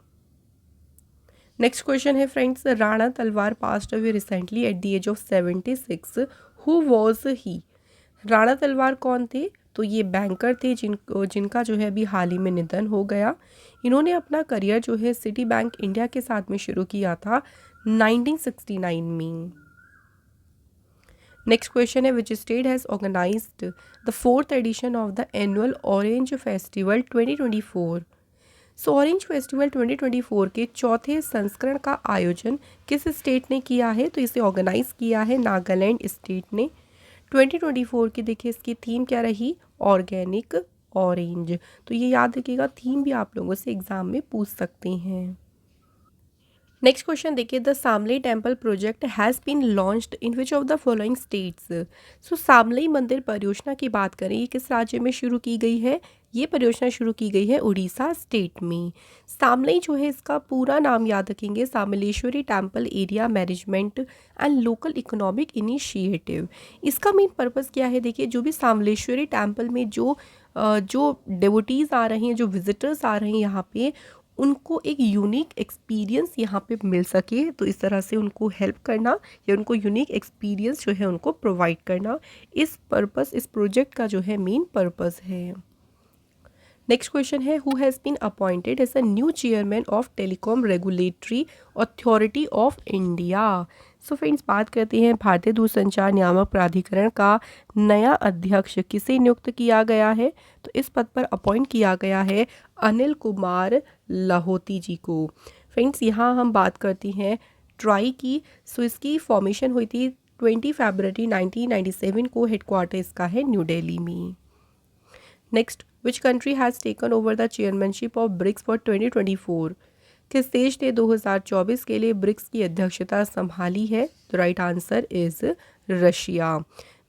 नेक्स्ट क्वेश्चन है friends, Rana Talwar passed away recently at the age of 76। Who was he? Rana Talwar कौन थे? तो ये बैंकर थे जिनका जो है अभी हाल ही में निधन हो गया। इन्होंने अपना करियर जो है सिटी बैंक इंडिया के साथ में शुरू किया था 1969 में। नेक्स्ट क्वेश्चन है, which state has organised the 4th edition of the annual orange festival 2024। So orange festival 2024 के चौथे संस्करण का आयोजन किस स्टेट ने किया है? तो इसे ऑर्गेनाइज किया है नागालैंड स्टेट ने। 2024 की देखिए इसकी थीम क्या रही? Organic orange. तो ये याद रखिएगा, थीम भी आप लोगों से एग्जाम में पूछ सकते हैं। नेक्स्ट क्वेश्चन देखिए, the Samalei temple project has been launched in which of the following states. So Samalei मंदिर परियोजना की बात करें, ये किस राज्य में शुरू की गई है? ये परियोजना शुरू की गई है उड़ीसा स्टेट में। सामलई जो है इसका पूरा नाम याद रखेंगे, Samaleswari temple area management and local economic initiative. इसका मेन पर्पस क्या है? देखिए जो भी सामलेश्वरी टेम्पल में जो डिवोटीज़ आ रहे हैं, जो विजिटर्स आ रहे हैं यहाँ पे, उनको एक यूनिक एक्सपीरियंस यहाँ पे मिल सके, तो इस तरह से उनको हेल्प करना या उनको यूनिक एक्सपीरियंस जो है उनको प्रोवाइड करना, इस प्रोजेक्ट का जो है मेन पर्पस है। नेक्स्ट क्वेश्चन है, who has been appointed as a new chairman of Telecom Regulatory Authority of India. So friends, बात करते हैं भारतीय दूरसंचार नियामक प्राधिकरण का नया अध्यक्ष किसे नियुक्त किया गया है? तो इस पद पर अपॉइंट किया गया है अनिल कुमार लाहोती जी को। फ्रेंड्स, यहाँ हम बात करती हैं ट्राई की। सो इसकी फॉर्मेशन हुई थी 20 फरवरी 1997 को। हेडक्वार्टर इसका है न्यू दिल्ली में। Next, which country has taken over the chairmanship of BRICS for 2024। किस देश ने 2024 के लिए ब्रिक्स की अध्यक्षता संभाली है? तो right answer is Russia.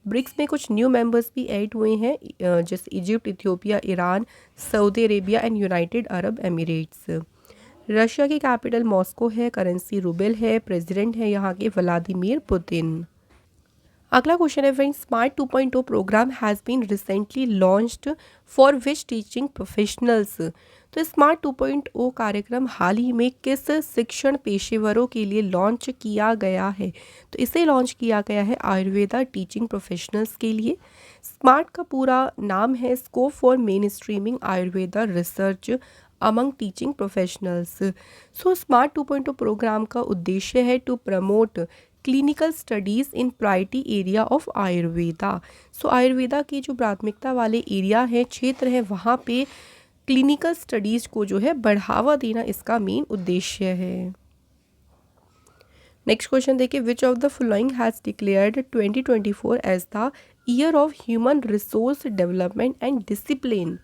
BRICS में कुछ न्यू मेंबर्स भी ऐड हुए हैं, जैसे Egypt, Ethiopia, Iran, Saudi Arabia and United Arab Emirates. Russia की कैपिटल मॉस्को है, करेंसी रूबेल है, प्रेसिडेंट है यहाँ के व्लादिमीर पुतिन। अगला क्वेश्चन है friends, SMART 2.0 programme has been recently launched for which teaching professionals. तो स्मार्ट 2.0 कार्यक्रम हाल ही में किस शिक्षण पेशेवरों के लिए लॉन्च किया गया है? तो इसे लॉन्च किया गया है आयुर्वेदा टीचिंग प्रोफेशनल्स के लिए। स्मार्ट का पूरा नाम है scope for mainstreaming Ayurveda research among teaching professionals. So smart 2.0 programme का उद्देश्य है to promote clinical studies in priority area of Ayurveda. So Ayurveda के जो प्राथमिकता वाले एरिया है, क्षेत्र है, वहाँ पे क्लिनिकल स्टडीज़ को जो है बढ़ावा देना इसका मेन उद्देश्य है। नेक्स्ट क्वेश्चन देखिए, which of the following has declared 2024 as the year of human resource development and discipline.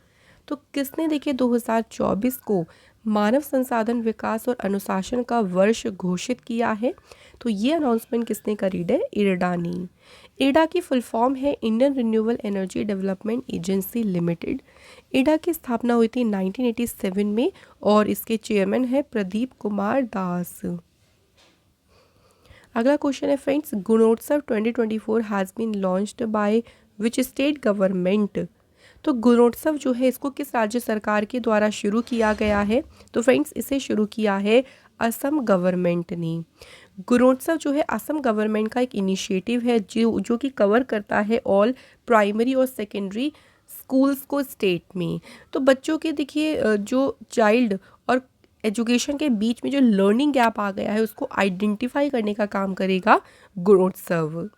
तो किसने देखिए 2024 को मानव संसाधन विकास और अनुशासन का वर्ष घोषित किया है? तो ये अनाउंसमेंट किसने करी है? इरडा ने। इरडा की फुल फॉर्म है Indian renewable energy development agency limited. IRDA की स्थापना हुई थी 1987 में और इसके चेयरमैन है प्रदीप कुमार दास। अगला क्वेश्चन है friends, Gunotsav 2024 has been launched by which state government. तो गुणोत्सव जो है इसको किस राज्य सरकार के द्वारा शुरू किया गया है? तो फ्रेंड्स इसे शुरू किया है असम गवर्नमेंट ने। गुणोत्सव जो है असम गवर्नमेंट का एक इनिशिएटिव है जो कि कवर करता है ऑल प्राइमरी और सेकेंडरी स्कूल्स को स्टेट में। तो बच्चों के देखिए जो चाइल्ड और एजुकेशन के बीच में जो लर्निंग गैप आ गया है उसको आइडेंटिफाई करने का काम करेगा Gunotsav.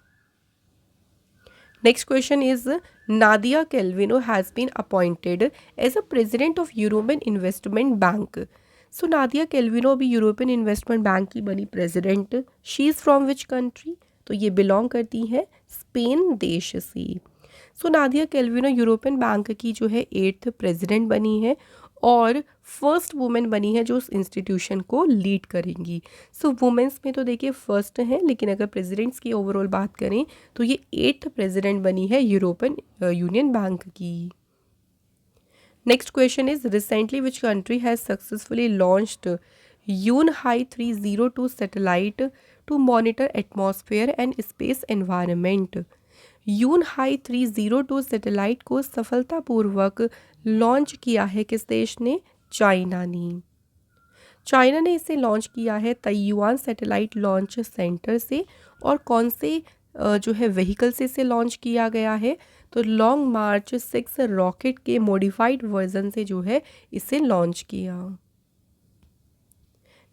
Next question is, Nadia Calvino has been appointed as a president of European Investment Bank. So Nadia Calvino अभी यूरोपियन इन्वेस्टमेंट बैंक की बनी president. She is from which country? तो ये बिलोंग करती है स्पेन देश से। So Nadia Calvino European bank की जो है 8th प्रेसिडेंट बनी है और फर्स्ट वुमेन बनी है जो उस इंस्टीट्यूशन को लीड करेंगी। सो वुमेंस में तो देखिए फर्स्ट हैं, लेकिन अगर प्रेसिडेंट्स की ओवरऑल बात करें तो ये 8th प्रेसिडेंट बनी है यूरोपियन यूनियन बैंक की। Next question is, recently which country has successfully launched Yunhai 302 satellite to monitor atmosphere and space environment. Yunhai 302 satellite को सफलतापूर्वक लॉन्च किया है किस देश ने? चाइना ने। चाइना ने इसे लॉन्च किया है ताइयुआन सैटेलाइट लॉन्च सेंटर से। और कौन से जो है व्हीकल से इसे लॉन्च किया गया है? तो लॉन्ग मार्च 6 रॉकेट के मॉडिफाइड वर्जन से जो है इसे लॉन्च किया।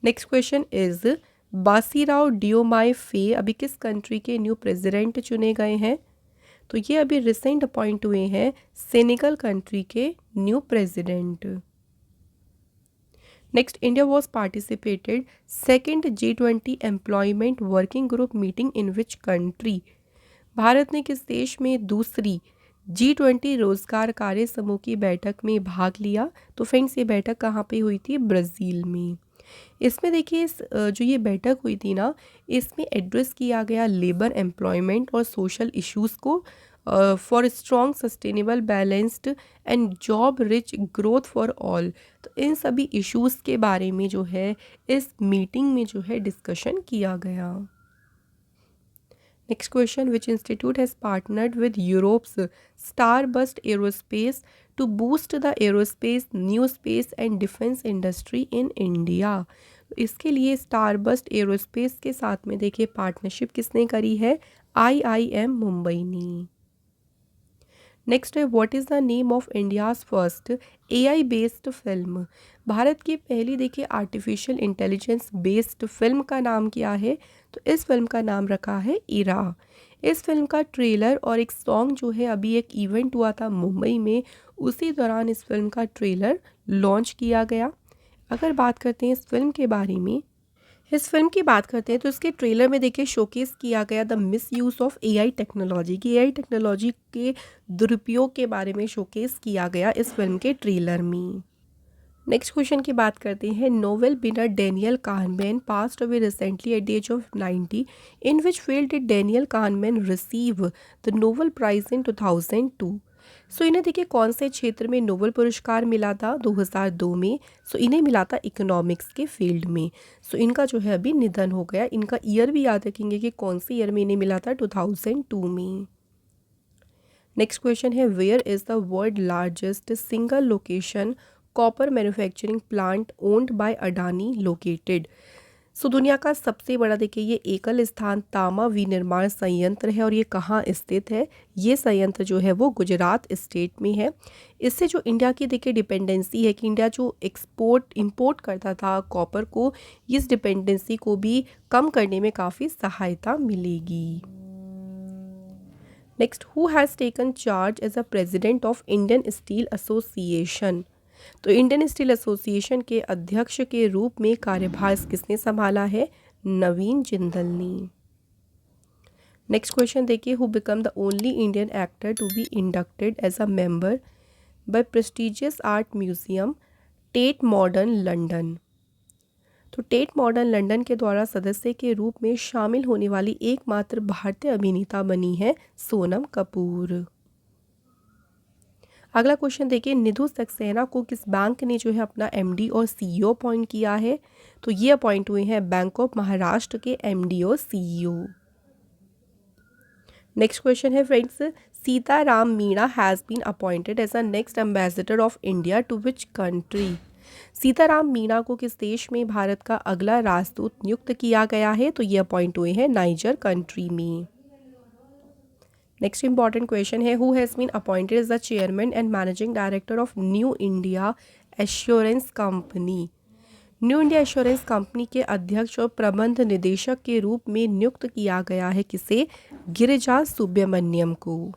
नेक्स्ट क्वेश्चन इज, बासीराव डियोमाई फे अभी किस कंट्री के न्यू प्रेसिडेंट चुने गए हैं? तो ये अभी रिसेंट अपॉइंट हुए हैं सेनेगल कंट्री के new president. Next, India was participated second G20 employment working group meeting in which country. Bharat ने किस देश में दूसरी G20 रोजगार कार्य समूह की बैठक में भाग लिया? तो फ्रेंड्स ये बैठक कहाँ पे हुई थी? ब्राज़ील में। इसमें देखिए जो ये बैठक हुई थी ना, इसमें एड्रेस किया गया लेबर एम्प्लॉयमेंट और सोशल इश्यूज़ को for strong sustainable balanced and job rich growth for all. तो इन सभी इश्यूज़ के बारे में जो है इस मीटिंग में जो है डिस्कशन किया गया। Next question, which institute has partnered with Europe's Starburst aerospace to boost the aerospace new space and defence industry in India. इसके लिए स्टारबस्ट एरोस्पेस के साथ में देखिए पार्टनरशिप किसने करी है? IIM मुंबई ने। नेक्स्ट है, what is the name of India's first AI based film. Bharat की पहली देखिए आर्टिफिशियल इंटेलिजेंस बेस्ड फिल्म का नाम क्या है? तो इस फिल्म का नाम रखा है इरा। इस फिल्म का ट्रेलर और एक सॉन्ग जो है अभी एक इवेंट हुआ था मुंबई में, उसी दौरान इस फिल्म का ट्रेलर लॉन्च किया गया। अगर बात करते हैं इस फिल्म के बारे में, इस फिल्म की बात करते हैं तो इसके ट्रेलर में देखिए शोकेस किया गया the miss use of AI technology की। AI टेक्नोलॉजी के दुरुपयोग के बारे में शोकेस किया गया इस फिल्म के ट्रेलर में। नेक्स्ट क्वेश्चन की बात करते हैं, Nobel winner Daniel Kahneman passed away recently at the age of 90। In which field did Daniel Kahneman receive the Nobel prize in 2002। So इन्हें देखिए कौन से क्षेत्र में नोबेल पुरस्कार मिला था 2002 में। सो इन्हें मिला था इकोनॉमिक्स के फील्ड में। सो इनका जो है अभी निधन हो गया। इनका ईयर भी याद रखेंगे कि कौन से ईयर में इन्हें मिला था, 2002 में। नेक्स्ट क्वेश्चन है, where is the world largest single location copper manufacturing plant owned by Adani located. So दुनिया का सबसे बड़ा देखिए ये एकल स्थान तांबा विनिर्माण संयंत्र है और ये कहाँ स्थित है। ये संयंत्र जो है वो गुजरात स्टेट में है। इससे जो इंडिया की देखिए डिपेंडेंसी है कि इंडिया जो एक्सपोर्ट इंपोर्ट करता था कॉपर को, इस डिपेंडेंसी को भी कम करने में काफ़ी सहायता मिलेगी। Next, who has taken charge as a president of Indian Steel Association. तो इंडियन स्टील एसोसिएशन के अध्यक्ष के रूप में कार्यभार किसने संभाला है, नवीन जिंदल ने। नेक्स्ट क्वेश्चन देखिए, who become the only Indian actor to be inducted as a member by prestigious art museum Tate Modern London. तो टेट मॉडर्न लंदन के द्वारा सदस्य के रूप में शामिल होने वाली एकमात्र भारतीय अभिनेता बनी है सोनम कपूर। अगला क्वेश्चन देखिए, निधु सक्सेना को किस बैंक ने जो है अपना एमडी और सीईओ अपॉइंट किया है। तो ये अपॉइंट हुए हैं बैंक ऑफ महाराष्ट्र के एमडी और सीईओ। नेक्स्ट क्वेश्चन है friends, Sitaram Meena has been appointed as a next ambassador of India to which country. Sitaram Meena को किस देश में भारत का अगला राजदूत नियुक्त किया गया है। तो ये अपॉइंट हुए हैं नाइजर कंट्री में। नेक्स्ट इंपॉर्टेंट क्वेश्चन है, who has been appointed as the chairman and managing director of New India Assurance company. New India Assurance company के अध्यक्ष और प्रबंध निदेशक के रूप में नियुक्त किया गया है किसे, गिरिजा सुब्रमण्यम को।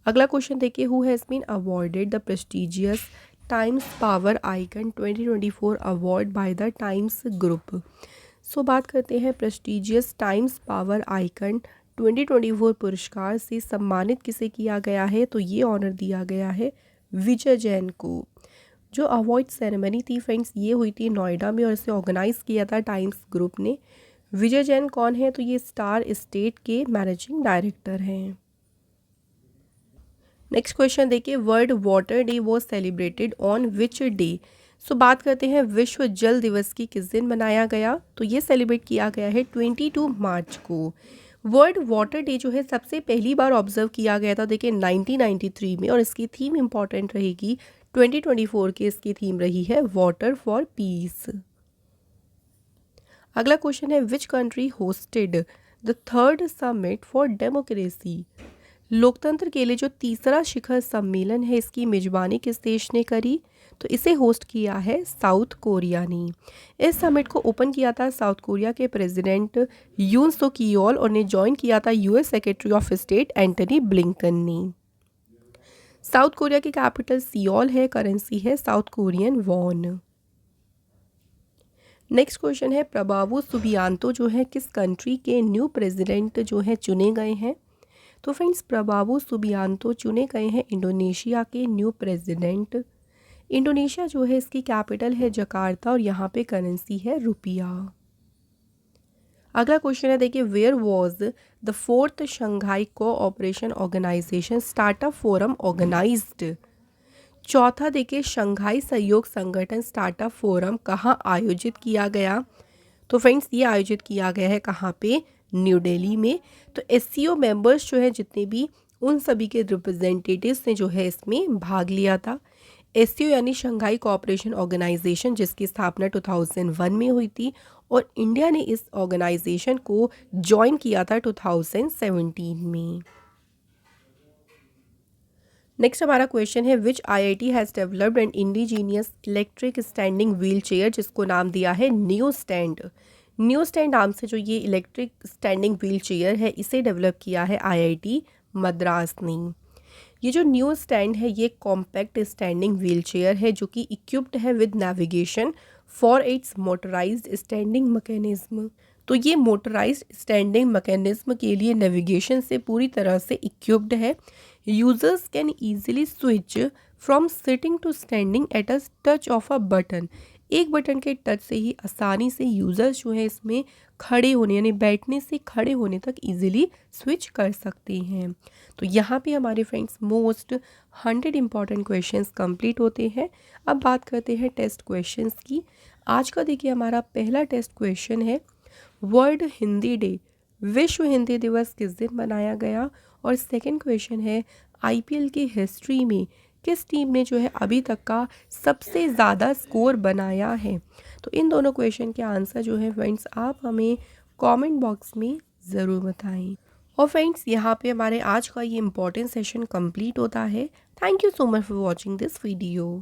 अगला क्वेश्चन देखिए, who has been awarded the prestigious Times power icon 2024 award by the Times group. So बात करते हैं प्रेस्टिजियस टाइम्स पावर आइकन 2024 पुरस्कार से सम्मानित किसे किया गया है। तो ये ऑनर दिया गया है विजय जैन को। जो अवार्ड सेरेमनी थी फ्रेंड्स ये हुई थी नोएडा में और इसे ऑर्गेनाइज किया था टाइम्स ग्रुप ने। विजय जैन कौन है, तो ये स्टार स्टेट के मैनेजिंग डायरेक्टर हैं। नेक्स्ट क्वेश्चन देखिए, world water day was celebrated on which day. So बात करते हैं विश्व जल दिवस की किस दिन मनाया गया। तो ये सेलिब्रेट किया गया है 22 मार्च को। वर्ल्ड वाटर डे जो है सबसे पहली बार ऑब्जर्व किया गया था देखिए 1993 में और इसकी थीम इंपॉर्टेंट रहेगी 2024 की इसकी थीम रही है वाटर फॉर पीस। अगला क्वेश्चन है, which country hosted the third summit for democracy. लोकतंत्र के लिए जो तीसरा शिखर सम्मेलन है इसकी मेजबानी किस देश ने करी। तो इसे होस्ट किया है साउथ कोरिया ने। इस समिट को ओपन किया था साउथ कोरिया के प्रेसिडेंट यून सुक यूल और ने ज्वाइन किया था US secretary of state Antony Blinken ने। साउथ कोरिया की कैपिटल सियोल है, करेंसी है south Korean von. Next question है, प्रभावो सुबियांतो जो है किस कंट्री के न्यू प्रेसिडेंट जो है चुने गए हैं। तो फ्रेंड्स प्रभावो सुबियांतो चुने गए हैं इंडोनेशिया के न्यू प्रेसिडेंट। इंडोनेशिया जो है इसकी कैपिटल है जकार्ता और यहाँ पे करेंसी है रुपया। अगला क्वेश्चन है देखिए, where was the fourth Shanghai Cooperation Organisation startup forum organised. चौथा देखिए शंघाई सहयोग संगठन स्टार्टअप फोरम कहाँ आयोजित किया गया। तो फ्रेंड्स ये आयोजित किया गया है कहाँ पे, न्यू दिल्ली में। तो एससीओ मेंबर्स जो है जितने भी उन सभी के रिप्रेजेंटेटिव्स ने जो है इसमें भाग लिया था। एससीओ यानी शंघाई कोऑपरेशन ऑर्गेनाइजेशन जिसकी स्थापना 2001 में हुई थी और इंडिया ने इस ऑर्गेनाइजेशन को ज्वाइन किया था 2017 में। नेक्स्ट हमारा क्वेश्चन है, विच IIT has developed N indigenous electric standing wheel chair जिसको नाम दिया है न्यू स्टैंड। न्यू स्टैंड नाम से जो ये इलेक्ट्रिक स्टैंडिंग व्हील चेयर है इसे डेवलप किया है आईआईटी मद्रास ने। ये जो न्यू स्टैंड है ये कॉम्पैक्ट स्टैंडिंग व्हील चेयर है जो कि इक्विप्ड है with navigation for its motorised standing mechanism. तो ये मोटराइज्ड स्टैंडिंग मैकेनिज्म के लिए नेविगेशन से पूरी तरह से इक्विप्ड है। Users can easily switch from sitting to standing at a touch of a button. एक बटन के टच से ही आसानी से यूज़र्स जो है इसमें खड़े होने यानी बैठने से खड़े होने तक इजीली स्विच कर सकते हैं। तो यहाँ पे हमारे friends most 100 important questions complete होते हैं। अब बात करते हैं टेस्ट क्वेश्चंस की। आज का देखिए हमारा पहला टेस्ट क्वेश्चन है, वर्ल्ड हिंदी डे विश्व हिंदी दिवस किस दिन मनाया गया। और सेकंड क्वेश्चन है, आईपीएल की हिस्ट्री में किस टीम ने जो है अभी तक का सबसे ज़्यादा स्कोर बनाया है। तो इन दोनों क्वेश्चन के आंसर जो है फ्रेंड्स आप हमें कमेंट बॉक्स में ज़रूर बताएं। और फ्रेंड्स यहाँ पे हमारे आज का ये इम्पोर्टेंट सेशन कंप्लीट होता है। Thank you so much for watching this video.